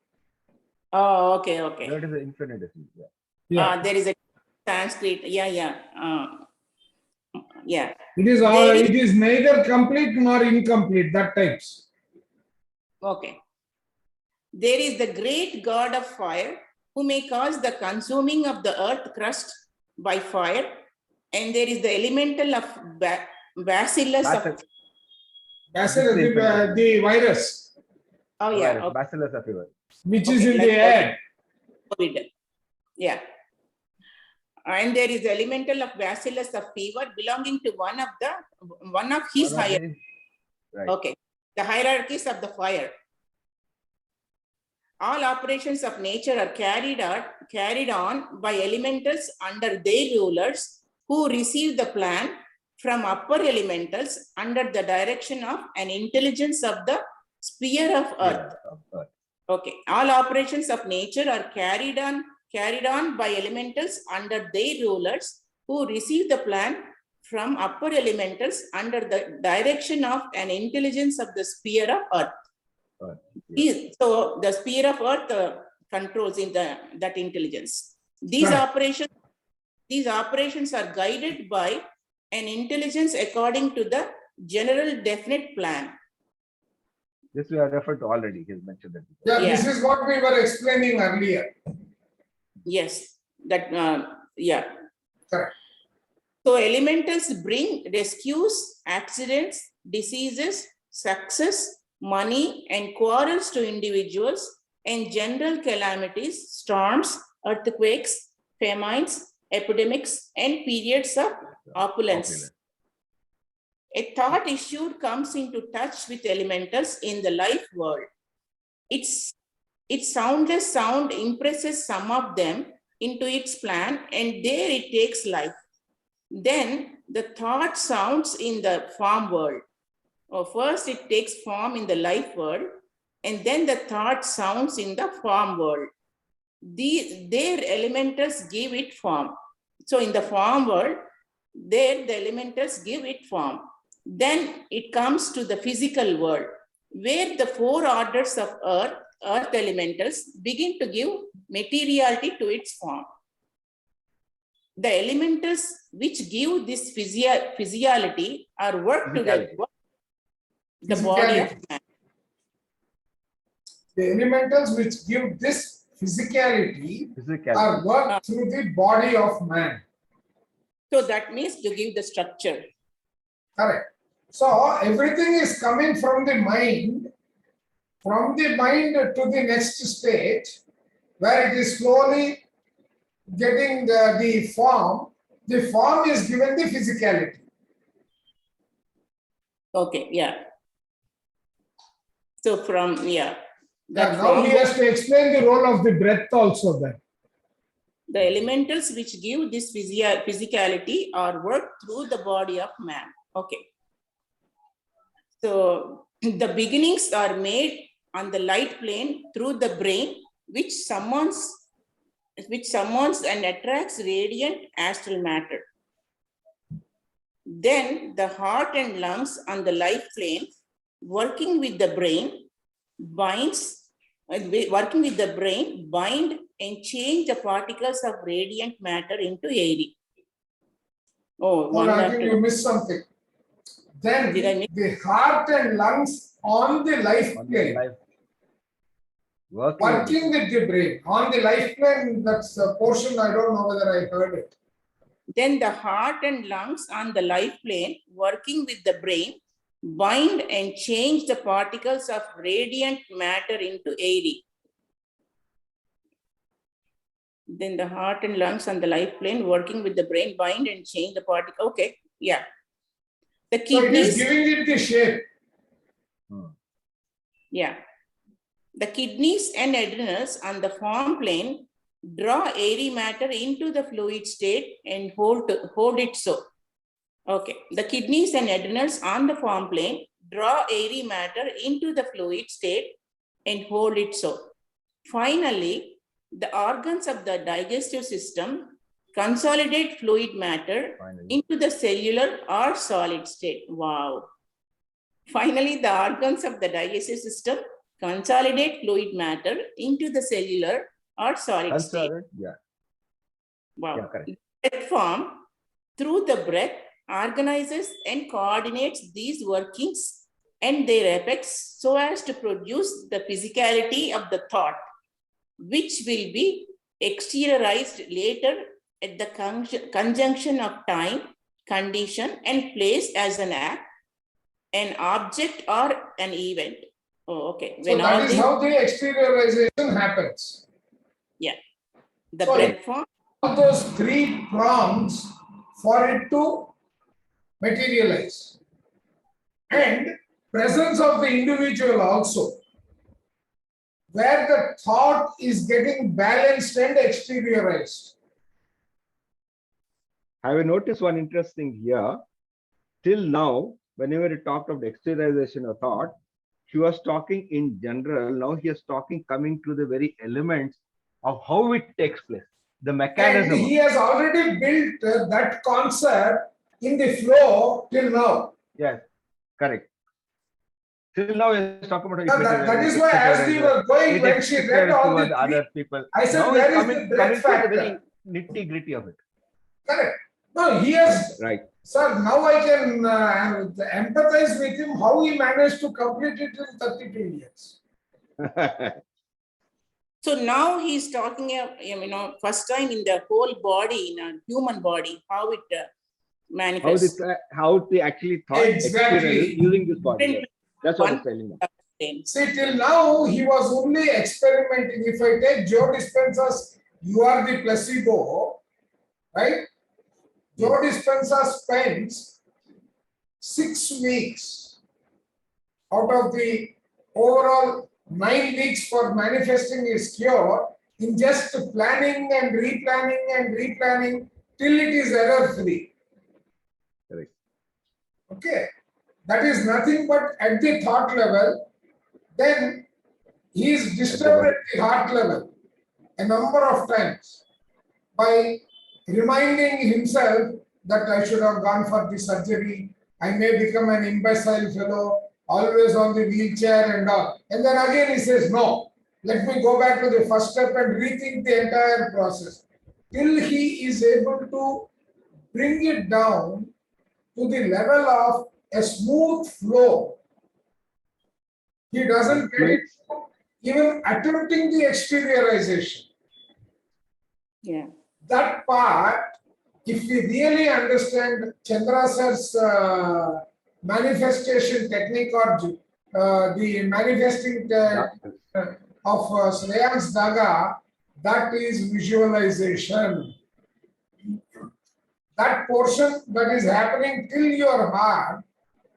S1: Oh, okay.
S3: That is the infinitesimal.
S2: Yeah.
S1: There is a Sanskrit. Yeah. Yeah.
S2: It is neither complete nor incomplete, that types.
S1: Okay. There is the great god of fire who may cause the consuming of the earth crust by fire, and there is the elemental of bacillus of
S2: the virus.
S1: Oh yeah, okay.
S3: Bacillus of fever,
S2: which is in the air.
S1: COVID. Yeah. And there is the elemental of bacillus of fever belonging to one of his hierarchies. Right. Okay. The hierarchies of the fire. All operations of nature are carried on by elementals under their rulers who receive the plan from upper elementals under the direction of an intelligence of the sphere of earth. Okay. All operations of nature are carried on by elementals under their rulers who receive the plan from upper elementals under the direction of an intelligence of the sphere of earth. So the sphere of earth controls in that intelligence. These operations are guided by an intelligence according to the general definite plan.
S3: This we have referred to already. He's mentioned that.
S2: Yeah, this is what we were explaining earlier.
S1: Yes, that yeah.
S2: Correct.
S1: So elementals bring rescues, accidents, diseases, success, money, and quarrels to individuals, and general calamities, storms, earthquakes, famines, epidemics, and periods of opulence. A thought issued comes into touch with elementals in the life world. Its soundless sound impresses some of them into its plan, and there it takes life. Then the thought sounds in the form world. First it takes form in the life world, and then the thought sounds in the form world. Their elementals give it form. So in the form world, there the elementals give it form. Then it comes to the physical world, where the four orders of earth elementals begin to give materiality to its form. The elementals which give this physiality are worked to the body of man.
S2: The elementals which give this physicality are worked through the body of man.
S1: So that means to give the structure.
S2: Correct. So everything is coming from the mind to the next stage, where it is slowly getting the form, The form is given the physicality.
S1: Okay, yeah. So from, yeah.
S2: That now he has to explain the role of the breath also then.
S1: The elementals which give this physicality are worked through the body of man. Okay. So the beginnings are made on the light plane through the brain, which summons and attracts radiant astral matter. Then the heart and lungs on the life plane, working with the brain, bind and change the particles of radiant matter into air.
S2: Oh, I think you missed something. Then the heart and lungs on the life plane, working with the brain. On the life plane, that's a portion I don't know whether I heard it.
S1: Then the heart and lungs on the life plane, working with the brain, bind and change the particles of radiant matter into air. Then the heart and lungs on the life plane, working with the brain, bind and change the particle. Okay, yeah. The kidneys.
S2: So it is giving it the shape.
S1: Yeah. The kidneys and adrenals on the form plane draw airy matter into the fluid state and hold it so. Okay. The kidneys and adrenals on the form plane draw airy matter into the fluid state and hold it so. Finally, the organs of the digestive system consolidate fluid matter into the cellular or solid state. Wow. Finally, the organs of the digestive system consolidate fluid matter into the cellular or solid state.
S3: Yeah.
S1: Wow.
S3: Yeah, correct.
S1: Breath form, through the breath, organizes and coordinates these workings and their apex so as to produce the physicality of the thought, which will be exteriorized later at the conjunction of time, condition, and place as an act, an object, or an event. Oh, okay.
S2: So that is how the exteriorization happens.
S1: Yeah. The breath form.
S2: All those three prongs for it to materialize. And presence of the individual also, where the thought is getting balanced and exteriorized.
S3: Have you noticed one interesting here? Till now, whenever he talked of the exteriorization of thought, he was talking in general. Now he is talking coming to the very elements of how it takes place, the mechanism.
S2: And he has already built that concept in the flow till now.
S3: Yes, correct. Till now, he is talking about
S2: that is why, as we were going, when she read all the
S3: other people,
S2: I said,
S3: now
S2: where is
S3: coming,
S2: the breath factor?
S3: to the very nitty-gritty of it.
S2: Correct. No, he has.
S3: Right.
S2: Sir, now I can empathize with him how he managed to complete it in 32 years.
S1: So now he's talking, first time in the whole body, in a human body, how it manifests.
S3: How they actually thought
S2: exactly
S3: using this body. Yes. That's what I'm telling you.
S2: See, till now he was only experimenting. If I take Joe Dispenza's "You Are the Placebo," right? Joe Dispenza spends 6 weeks out of the overall 9 weeks for manifesting his cure in just planning and replanning till it is error-free.
S3: Correct.
S2: Okay. That is nothing but at the thought level. Then he is disturbed at the heart level a number of times by reminding himself that I should have gone for the surgery, I may become an imbecile fellow, always on the wheelchair and all. And then again he says, no, let me go back to the first step and rethink the entire process. Till he is able to bring it down to the level of a smooth flow. He doesn't get it even attempting the exteriorization.
S1: Yeah.
S2: That part, if we really understand Chandra sir's manifestation technique or the manifesting of Shreyans Daga, that is visualization. that portion that is happening till your heart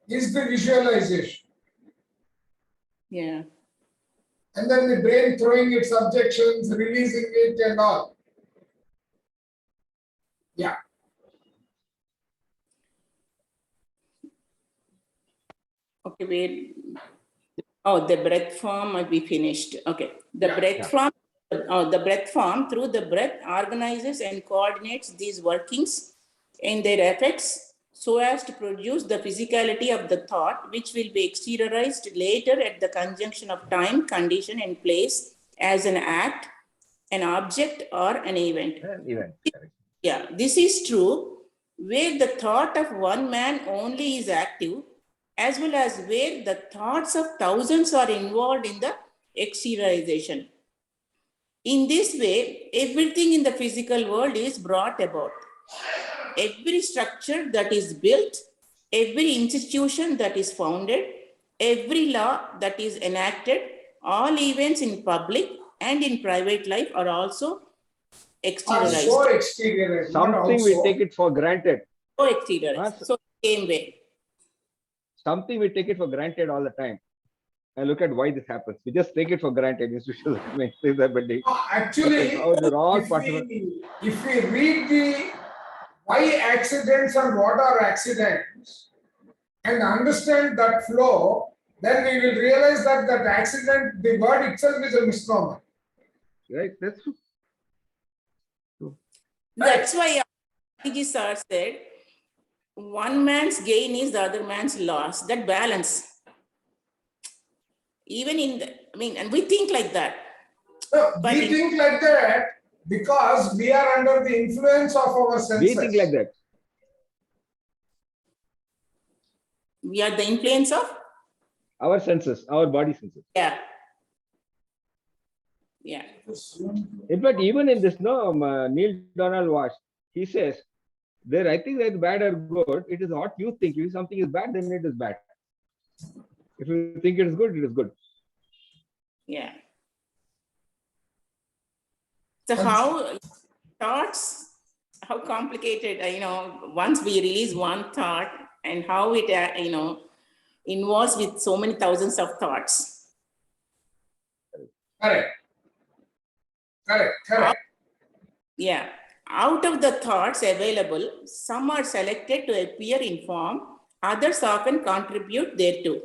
S2: is the visualization.
S1: Yeah.
S2: And then the brain throwing its objections, releasing it and all. Yeah.
S1: Okay, wait. Oh, the breath form might be finished. Okay. The breath form. The breath form through the breath organizes and coordinates these workings and their effects so as to produce the physicality of the thought, which will be exteriorized later at the conjunction of time, condition, and place as an act, an object, or an event. Yeah, this is true where the thought of one man only is active, as well as where the thoughts of thousands are involved in the exteriorization. In this way, everything in the physical world is brought about. Every structure that is built, every institution that is founded, every law that is enacted, all events in public and in private life are also exteriorized.
S2: So exteriorized.
S3: Something we take it for granted.
S1: So exteriorized. So same way.
S3: Something we take it for granted all the time. And look at why this happens. We just take it for granted.
S2: Actually, if we read the why accidents and what are accidents and understand that flow, then we will realize that that accident, the word itself is a misnomer.
S3: Right, that's true.
S1: That's why Gandhiji sir said, one man's gain is the other man's loss. That balance. Even in the, I mean, and we think like that.
S2: No, we think like that because we are under the influence of our senses.
S3: We think like that.
S1: We are the influence of?
S3: Our senses, our body senses.
S1: Yeah. Yeah.
S3: In fact, even in this, Neil Donald Walsh, he says, there, I think that bad or good, it is what you think. If something is bad, then it is bad. If you think it is good, it is good.
S1: Yeah. So how thoughts, how complicated, once we release one thought and how it, involves with so many thousands of thoughts.
S2: Correct.
S1: Yeah. Out of the thoughts available, some are selected to appear in form, others often contribute thereto.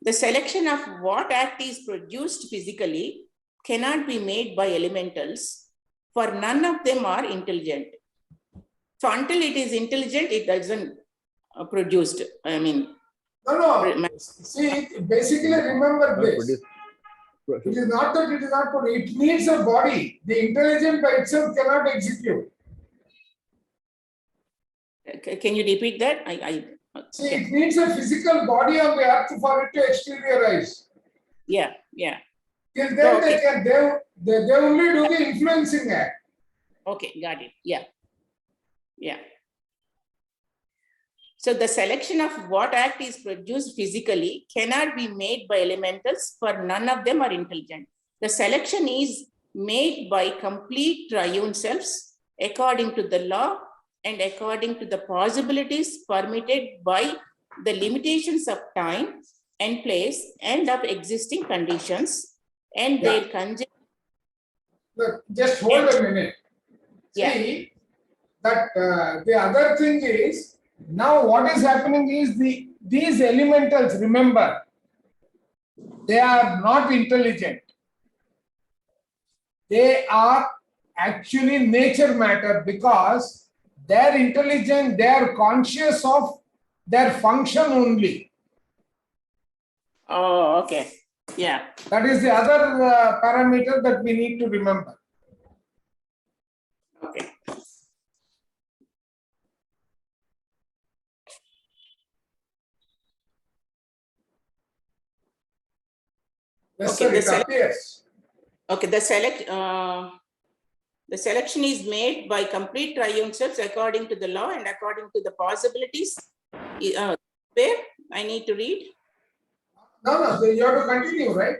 S1: The selection of what act is produced physically cannot be made by elementals, for none of them are intelligent. So until it is intelligent, it doesn't produced. I mean,
S2: no. See, basically remember this. It is not that it is not good. It needs a body. The intelligence by itself cannot execute.
S1: Can you repeat that?
S2: See, it needs a physical body on the earth for it to exteriorize.
S1: Yeah.
S2: Till then, they only do the influencing act.
S1: Okay, got it. Yeah. So the selection of what act is produced physically cannot be made by elementals, for none of them are intelligent. The selection is made by complete triune selves according to the law and according to the possibilities permitted by the limitations of time and place and of existing conditions and their conjunction.
S2: Look, just hold a minute. See, that the other thing is, now what is happening is these elementals, remember, they are not intelligent. They are actually nature matter because they are intelligent, they are conscious of their function only.
S1: Oh, okay. Yeah.
S2: That is the other parameter that we need to remember.
S1: Okay.
S2: Yes, sir, it appears.
S1: Okay, the selection is made by complete triune selves according to the law and according to the possibilities. Where I need to read?
S2: No, you have to continue, right?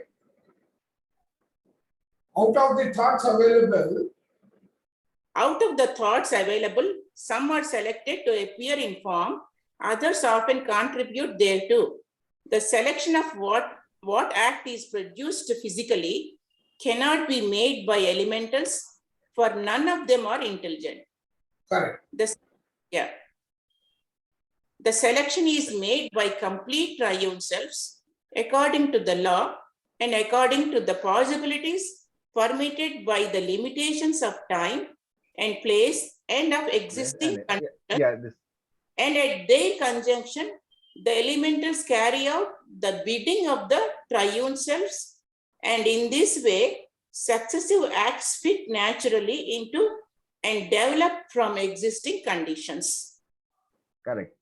S2: Out of the thoughts available.
S1: Out of the thoughts available, some are selected to appear in form, others often contribute thereto. The selection of what act is produced physically cannot be made by elementals, for none of them are intelligent.
S2: Correct.
S1: The selection is made by complete triune selves according to the law and according to the possibilities permitted by the limitations of time and place and of existing conditions. And at their conjunction, the elementals carry out the bidding of the triune selves, and in this way, successive acts fit naturally into and develop from existing conditions.
S3: Correct.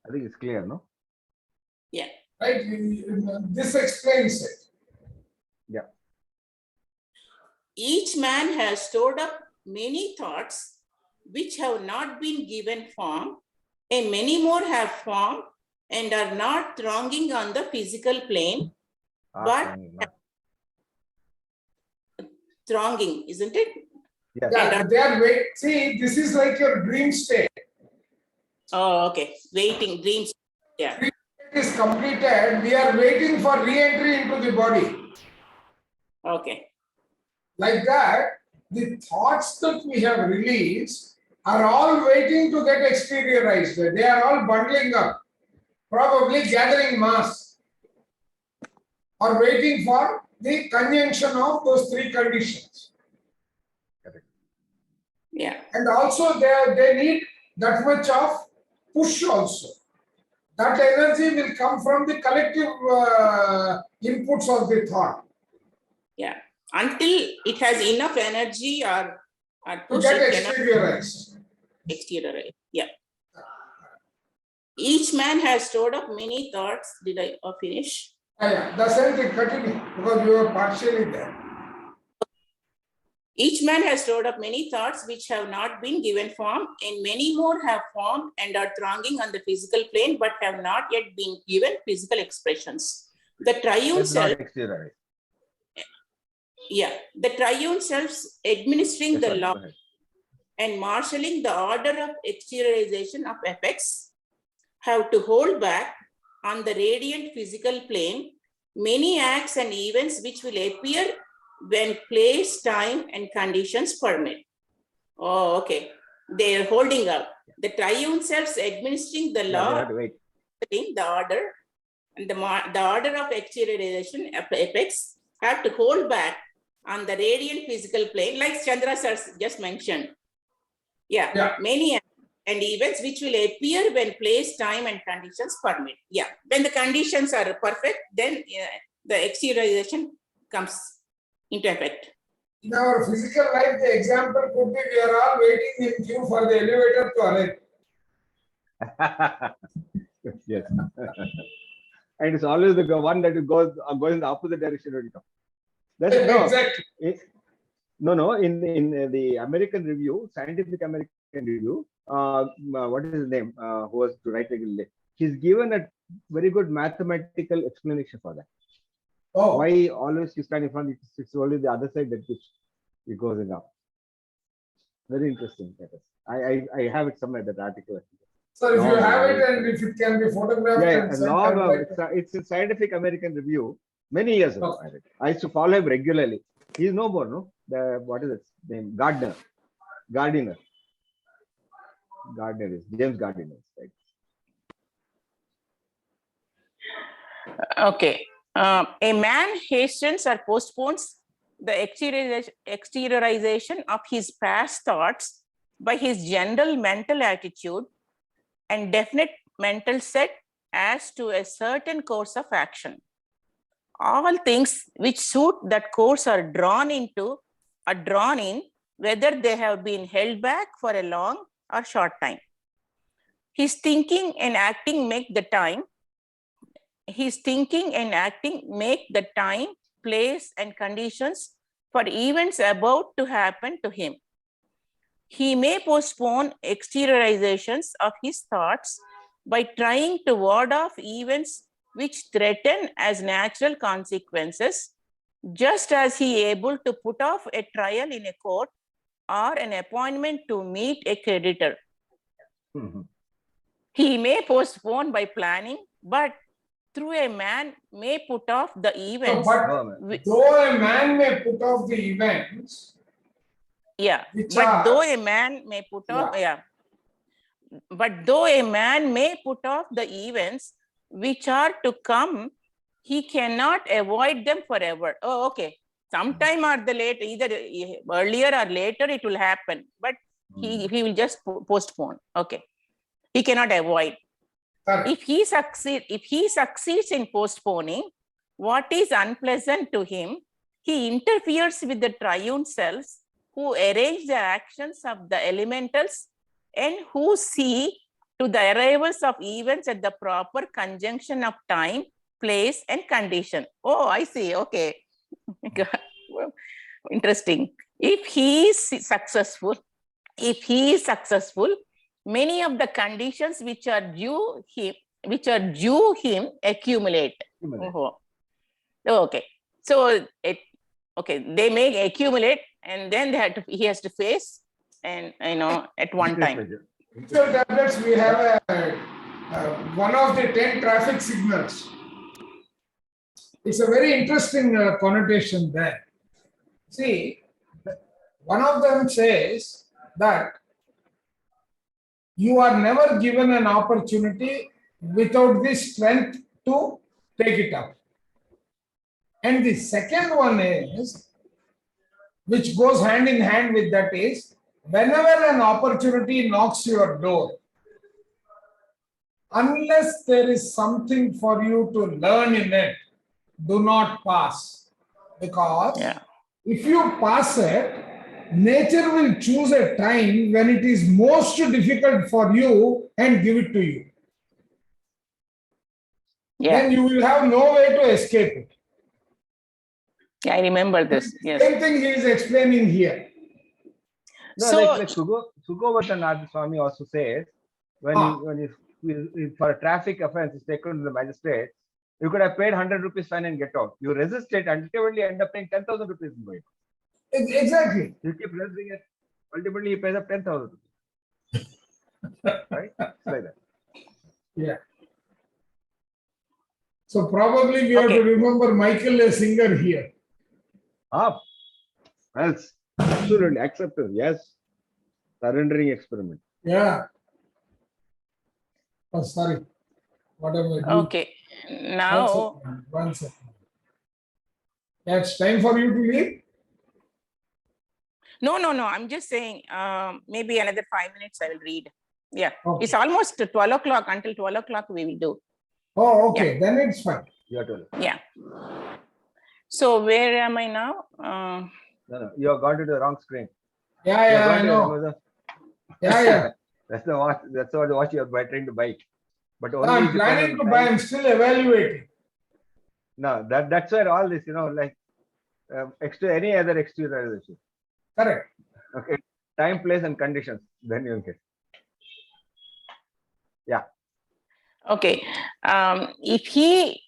S3: I think it's clear, no?
S1: Yeah.
S2: Right. This explains it.
S3: Yeah.
S1: Each man has stored up many thoughts which have not been given form, and many more have form and are not thronging on the physical plane, but thronging, isn't it?
S2: Yes. Yeah, they are waiting. See, this is like your dream state.
S1: Oh, okay. Waiting, dreams. Yeah.
S2: Dream state is completed. We are waiting for re-entry into the body.
S1: Okay.
S2: Like that, the thoughts that we have released are all waiting to get exteriorized. They are all bundling up, probably gathering mass, or waiting for the conjunction of those three conditions.
S1: Yeah.
S2: And also they need that much of push also. That energy will come from the collective inputs of the thought.
S1: Yeah. Until it has enough energy or push,
S2: to get exteriorized.
S1: Exteriorize. Yeah. Each man has stored up many thoughts. Did I finish?
S2: Yeah, the same thing, continue, because you are partially there.
S1: Each man has stored up many thoughts which have not been given form, and many more have formed and are thronging on the physical plane, but have not yet been given physical expressions. The triune self, the triune selves administering the law and marshalling the order of exteriorization of effects have to hold back on the radiant physical plane many acts and events which will appear when place, time, and conditions permit. Oh, okay. They are holding up. The triune selves administering the law, the order, and the order of exteriorization effects have to hold back on the radiant physical plane, like Chandra sir just mentioned. Yeah. Many and events which will appear when place, time, and conditions permit. Yeah, when the conditions are perfect, then the exteriorization comes into effect.
S2: In our physical life, the example could be we are all waiting in queue for the elevator to arrive.
S3: Yes. And it's always the one that goes in the opposite direction when you come. That's
S2: exactly.
S3: No. In the American Review, Scientific American Review, what is his name? Who was to write regularly? He's given a very good mathematical explanation for that. Oh. Why always you stand in front? It's only the other side that it goes in up. Very interesting. That is. I have it somewhere, that article.
S2: So if you have it and if it can be photographed,
S3: it's a Scientific American Review. Many years ago, I used to follow him regularly. He's no more, no? What is his name? Gardner is James Gardner, right?
S1: Okay. A man hastens or postpones the exteriorization of his past thoughts by his general mental attitude and definite mental set as to a certain course of action. All things which suit that course are drawn in, whether they have been held back for a long or short time. His thinking and acting make the time, place, and conditions for events about to happen to him. He may postpone exteriorizations of his thoughts by trying to ward off events which threaten as natural consequences, just as he is able to put off a trial in a court or an appointment to meet a creditor. He may postpone by planning, but through a man may put off the events.
S2: Though a man may put off the events.
S1: Though a man may put off, but though a man may put off the events which are to come, he cannot avoid them forever. Oh, okay. Sometime or the later, either earlier or later, it will happen, but he will just postpone. Okay. He cannot avoid. If he succeeds in postponing what is unpleasant to him, he interferes with the triune selves who arrange the actions of the elementals and who see to the arrivals of events at the proper conjunction of time, place, and condition. Oh, I see. Okay. Interesting. If he is successful, many of the conditions which are due him accumulate. Okay. So they may accumulate, and then he has to face, and at one time.
S2: So tablets, we have one of the 10 traffic signals. It's a very interesting connotation there. See, one of them says that you are never given an opportunity without the strength to take it up. And the second one is, which goes hand in hand with that, is whenever an opportunity knocks your door, unless there is something for you to learn in it, do not pass. Because if you pass it, nature will choose a time when it is most difficult for you and give it to you. Then you will have no way to escape it.
S1: I remember this. Yes.
S2: Same thing he is explaining here.
S3: No, so, like Sugawatanath Swami also says, when he for a traffic offense is taken to the magistrate, you could have paid 100 rupees fine and get out. You resist it and ultimately end up paying 10,000 rupees in going.
S2: Exactly.
S3: You keep resisting it. Ultimately, he pays up 10,000 rupees. Right? It's like that.
S2: Yeah. So probably we have to remember Michael, a singer here.
S3: Else, absolutely accepted. Yes. Surrendering experiment.
S2: Yeah. Oh, sorry. What am I doing?
S1: Okay. Now.
S2: One second. Yeah, it's time for you to leave.
S1: No. I'm just saying, maybe another 5 minutes I will read. Yeah. Okay. It's almost 12 o'clock. Until 12 o'clock we will do.
S2: Oh, okay. Then it's fine.
S1: Yeah. So where am I now?
S3: No, you have gone to the wrong screen.
S2: Yeah, I know. Yeah.
S3: That's the watch. That's what the watch you are trying to buy. But only
S2: I'm planning to buy. I'm still evaluating.
S3: No, that's where all this, like any other exteriorization.
S2: Correct.
S3: Okay. Time, place, and conditions. Then you get. Yeah.
S1: Okay. If he,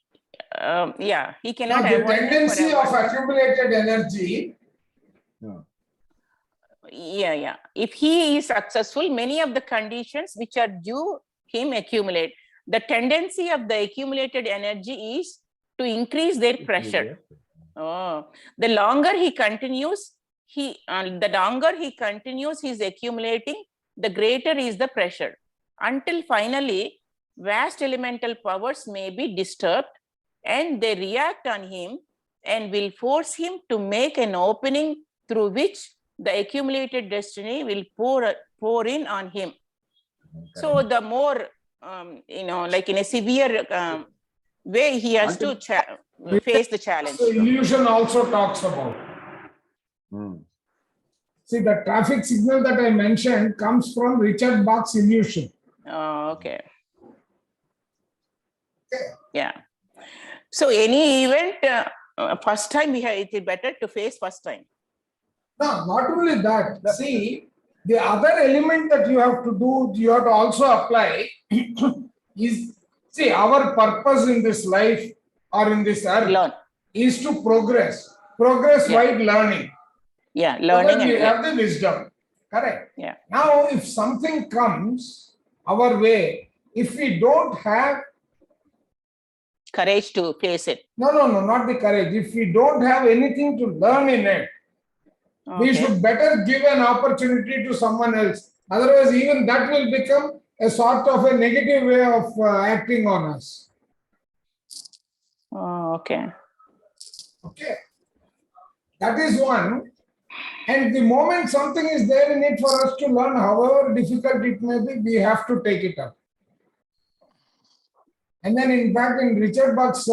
S1: he cannot.
S2: Now, the tendency of accumulated energy.
S1: Yeah. If he is successful, many of the conditions which are due him accumulate. The tendency of the accumulated energy is to increase their pressure. The longer he continues, his accumulating, the greater is the pressure, until finally vast elemental powers may be disturbed and they react on him and will force him to make an opening through which the accumulated destiny will pour in on him. So the more, like in a severe way, he has to face the challenge.
S2: So illusion also talks about. See, the traffic signal that I mentioned comes from Richard Bach's illusion.
S1: Oh, okay. Yeah. So any event, first time it is better to face first time.
S2: No, not only that. See, the other element that you have to do, you have to also apply is, see, our purpose in this life or in this earth is to progress while learning.
S1: Yeah, learning.
S2: So that we have the wisdom. Correct.
S1: Yeah.
S2: Now, if something comes our way, if we don't have
S1: courage to face it.
S2: No, not the courage. If we don't have anything to learn in it, we should better give an opportunity to someone else. Otherwise, even that will become a sort of a negative way of acting on us.
S1: Okay.
S2: Okay. That is one. And the moment something is there in it for us to learn, however difficult it may be, we have to take it up. And then, in fact, in Richard Bach's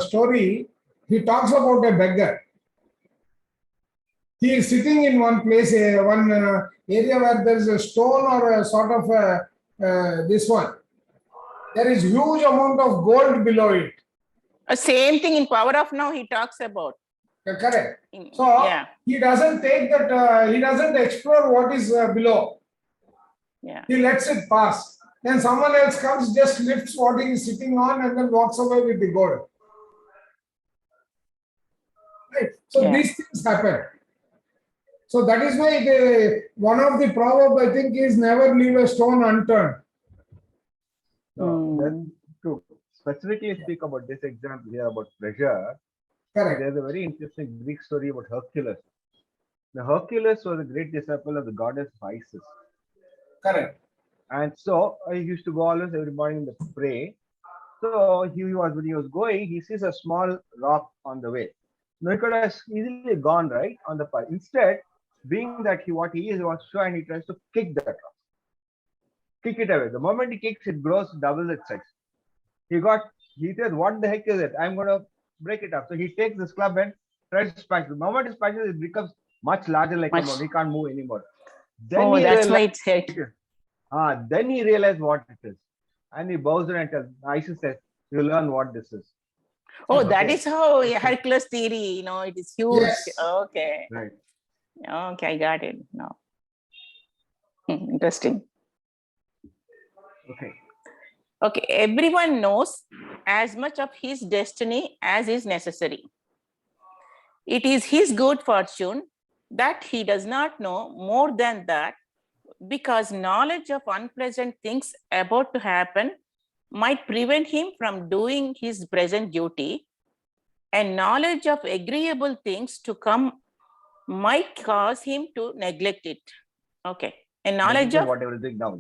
S2: story, he talks about a beggar. He is sitting in one place, one area where there is a stone or a sort of this one. There is huge amount of gold below it.
S1: Same thing in Power of Now he talks about.
S2: Correct. So he doesn't take that, he doesn't explore what is below.
S1: Yeah.
S2: He lets it pass. Then someone else comes, just lifts what he is sitting on and then walks away with the gold. Right. So these things happen. So that is why one of the proverbs, I think, is never leave a stone unturned.
S3: Then to specifically speak about this example here about pressure,
S2: correct.
S3: There's a very interesting Greek story about Hercules. The Hercules was a great disciple of the goddess Isis.
S2: Correct.
S3: And so he used to go always every morning to pray. So when he was going, he sees a small rock on the way. Now he could have easily gone right on the path. Instead, being that what he is wants to, and he tries to kick that rock, kick it away. The moment he kicks, it grows double its size. He says, "What the heck is it? I'm going to break it up." So he takes this club and tries to smash it. The moment he smashes, it becomes much larger, like a mountain. He can't move anymore. Then
S1: that's why it's hit.
S3: Then he realized what it is, and he bows down and tells. Isis says, "You learn what this is."
S1: That is how Hercules theory. It is huge.
S2: Yes.
S1: Okay.
S3: Right.
S1: Okay, I got it now. Interesting. Okay, everyone knows as much of his destiny as is necessary. It is his good fortune that he does not know more than that, because knowledge of unpleasant things about to happen might prevent him from doing his present duty, and knowledge of agreeable things to come might cause him to neglect it. Okay. And knowledge of
S3: what everything now.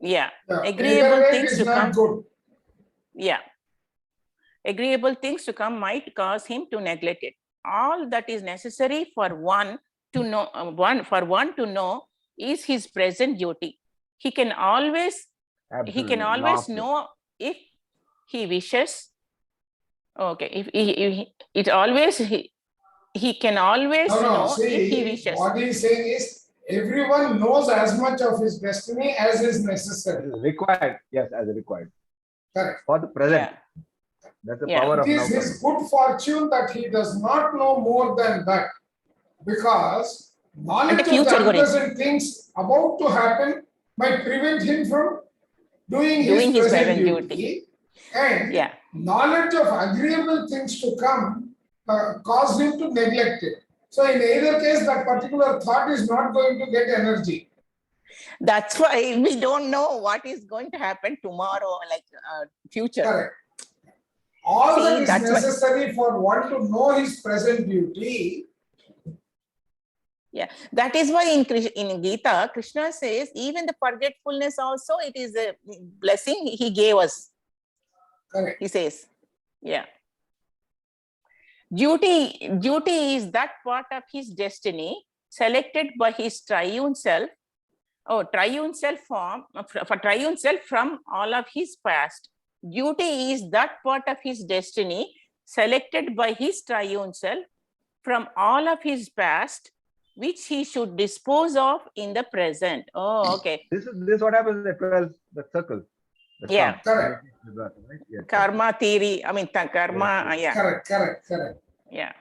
S1: Agreeable things to come.
S2: Good.
S1: Yeah. Agreeable things to come might cause him to neglect it. All that is necessary for one to know is his present duty. He can always know if he wishes. Okay. He can always know if he wishes.
S2: What he is saying is everyone knows as much of his destiny as is necessary.
S3: Required. Yes, as required.
S2: Correct.
S3: For the present. That's the power of now.
S2: It is his good fortune that he does not know more than that, because knowledge of the unpleasant things about to happen might prevent him from doing his present duty. And knowledge of agreeable things to come cause him to neglect it. So in either case, that particular thought is not going to get energy.
S1: That's why we don't know what is going to happen tomorrow, like future.
S2: Correct. All that is necessary for one to know his present duty.
S1: Yeah, that is why in Gita, Krishna says even the forgetfulness also, it is a blessing he gave us.
S2: Correct.
S1: He says, duty is that part of his destiny selected by his triune self. Triune self from all of his past. Duty is that part of his destiny selected by his triune self from all of his past, which he should dispose of in the present.
S3: This is what happens at 12, the circle.
S2: Correct.
S1: Karma theory. I mean, karma.
S2: Correct.
S1: Yeah.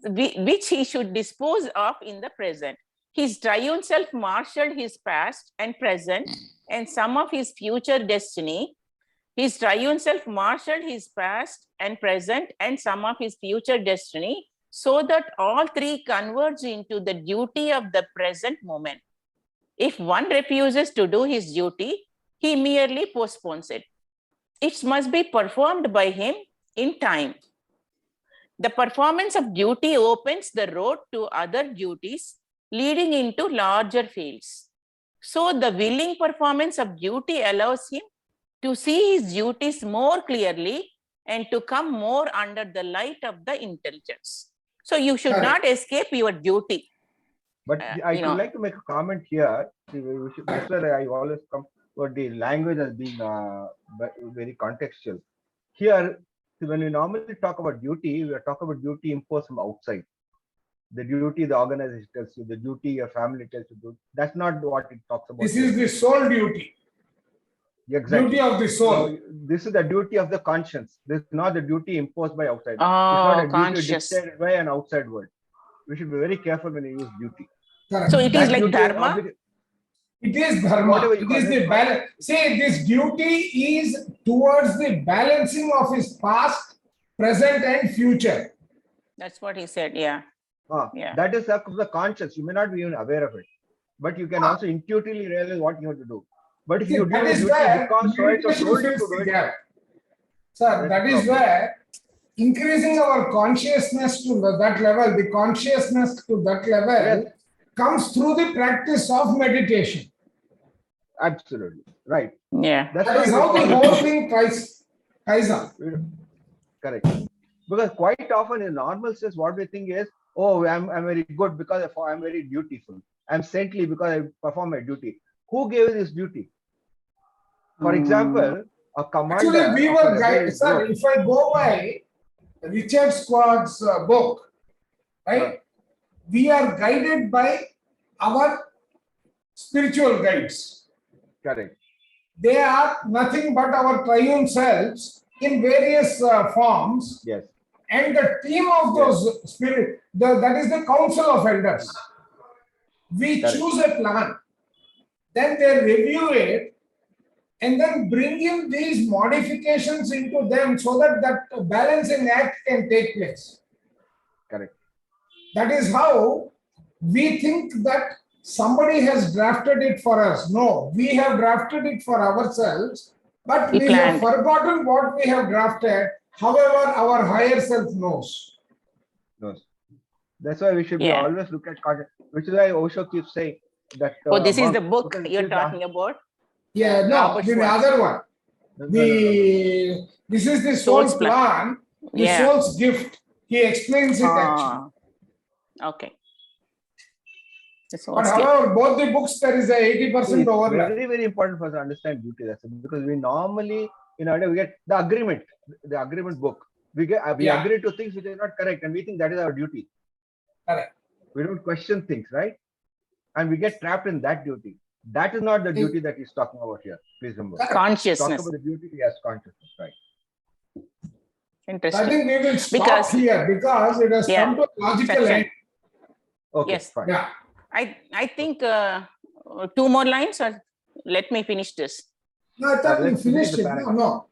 S1: Which he should dispose of in the present. His triune self marshaled his past and present and some of his future destiny. His triune self marshaled his past and present and some of his future destiny, so that all three converge into the duty of the present moment. If one refuses to do his duty, he merely postpones it. It must be performed by him in time. The performance of duty opens the road to other duties, leading into larger fields. So the willing performance of duty allows him to see his duties more clearly and to come more under the light of the intelligence. So you should not escape your duty.
S3: But I would like to make a comment here. That's where I always come for the language as being very contextual. Here, when we normally talk about duty, we are talking about duty imposed from outside. The duty the organization tells you, the duty your family tells you to do. That's not what it talks about.
S2: This is the soul duty.
S3: Exactly.
S2: Duty of the soul.
S3: So, this is the duty of the conscience. This is not the duty imposed by outside.
S1: Oh,
S3: it's not a
S1: conscious.
S3: duty dictated by an outside world. We should be very careful when we use duty.
S1: So it is like dharma?
S2: It is dharma. It is the balance. See, this duty is towards the balancing of his past, present, and future.
S1: That's what he said, yeah. Yeah.
S3: That is the conscience. You may not be even aware of it, but you can also intuitively realize what you have to do. But if you do duty because so it was told you to do it.
S2: Sir, that is where increasing our consciousness to that level, the consciousness to that level comes through the practice of meditation.
S3: Absolutely. Right.
S1: Yeah.
S2: That is how the whole thing ties up.
S3: Correct. Because quite often in normal sense, what we think is, oh, I'm very good because I'm very dutiful. I'm saintly because I perform my duty. Who gave this duty? For example, a commander.
S2: Actually, we were guided, sir. If I go by Richard Squad's book, right? We are guided by our spiritual guides.
S3: Correct.
S2: They are nothing but our triune selves in various forms.
S3: Yes.
S2: And the team of those spirit, that is the council of elders. We choose a plan, then they review it, and then bring in these modifications into them so that that balancing act can take place.
S3: Correct.
S2: That is how we think that somebody has drafted it for us. No, we have drafted it for ourselves, but we have forgotten what we have drafted. However, our higher self knows.
S3: That's why we should be always look at content, which is why Osho keeps saying that.
S1: This is the book you're talking about?
S2: Yeah, no, the other one. This is the soul's plan, the soul's gift. He explains it actually.
S1: Okay.
S2: But however, both the books, there is a 80% overlap.
S3: Very, very important for us to understand duty. That's because we normally, we get the agreement book. We agree to things which are not correct, and we think that is our duty.
S2: Correct.
S3: We don't question things, right? And we get trapped in that duty. That is not the duty that he's talking about here. Please remember.
S1: Consciousness.
S3: Talk about the duty, yes, consciousness, right.
S2: I
S1: Interesting.
S2: think we will stop here because it has come to a logical end.
S3: Okay,
S1: yes.
S3: Fine.
S2: Yeah.
S1: I think 2 more lines, or let me finish this.
S2: No, I thought we finished it. No.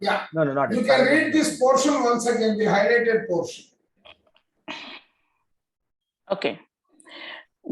S2: Yeah.
S3: No, not
S2: you can read this portion once again, the highlighted portion.
S1: Okay.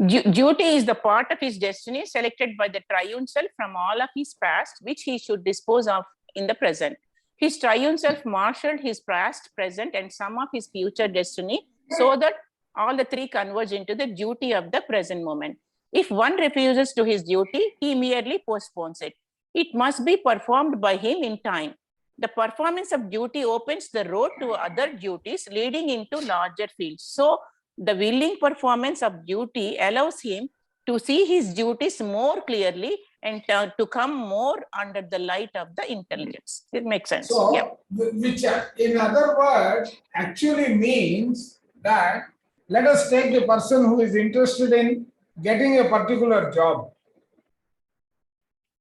S1: Duty is the part of his destiny selected by the triune self from all of his past, which he should dispose of in the present. His triune self marshaled his past, present, and some of his future destiny so that all the 3 converge into the duty of the present moment. If one refuses to his duty, he merely postpones it. It must be performed by him in time. The performance of duty opens the road to other duties, leading into larger fields. So, the willing performance of duty allows him to see his duties more clearly and to come more under the light of the intelligence. It makes sense.
S2: So, which in other words, actually means that let us take the person who is interested in getting a particular job.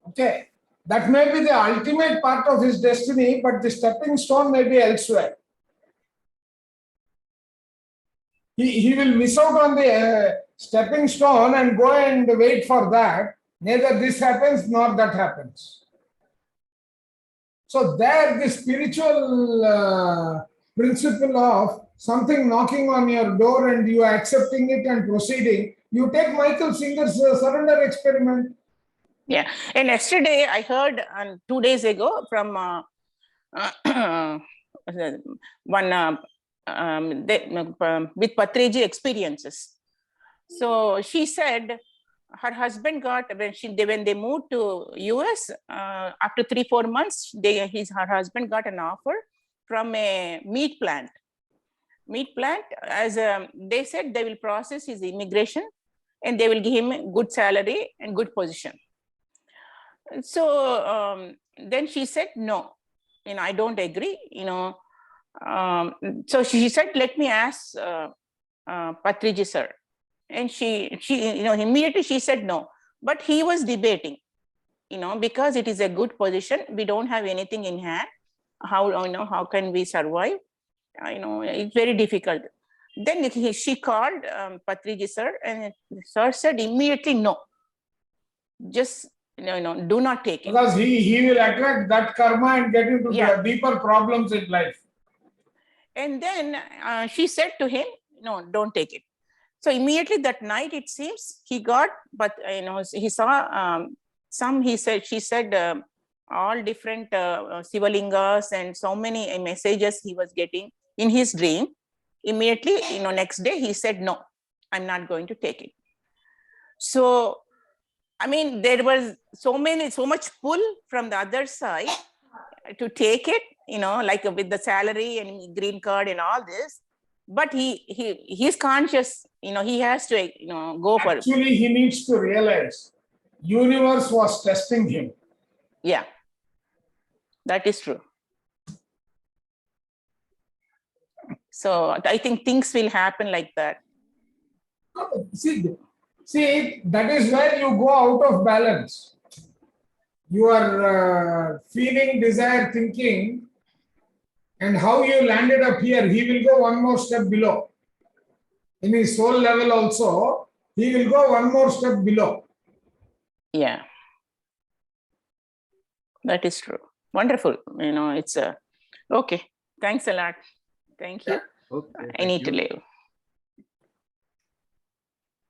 S2: Okay. That may be the ultimate part of his destiny, but the stepping stone may be elsewhere. He will miss out on the stepping stone and go and wait for that. Neither this happens nor that happens. So there the spiritual principle of something knocking on your door and you are accepting it and proceeding, you take Michael Singer's surrender experiment.
S1: Yeah, and yesterday I heard 2 days ago from one with Patriji experiences. So she said her husband got, when they moved to US, after 3-4 months, her husband got an offer from a meat plant. As they said, they will process his immigration and they will give him a good salary and good position. So then she said, no, I don't agree, so she said, let me ask Patriji sir. And she immediately she said no, but he was debating, because it is a good position, we don't have anything in hand, how can we survive, it's very difficult. Then she called Patriji sir, and sir said immediately no, just do not take it,
S2: because he will attract that karma and get into deeper problems in life.
S1: And then she said to him, no, don't take it. So immediately that night, it seems he got, but he saw she said all different Sivalingas and so many messages he was getting in his dream. Immediately, next day he said, no, I'm not going to take it. So, I mean, there was so much pull from the other side to take it, like with the salary and green card and all this. But he's conscious, he has to, go for it.
S2: Actually, he needs to realize universe was testing him.
S1: Yeah, that is true. So I think things will happen like that.
S2: See, that is where you go out of balance. You are feeling, desire, thinking, and how you landed up here, he will go one more step below. In his soul level also, he will go one more step below.
S1: Yeah, that is true. Wonderful. It's okay. Thanks a lot. Thank you.
S3: Okay,
S1: I need to leave.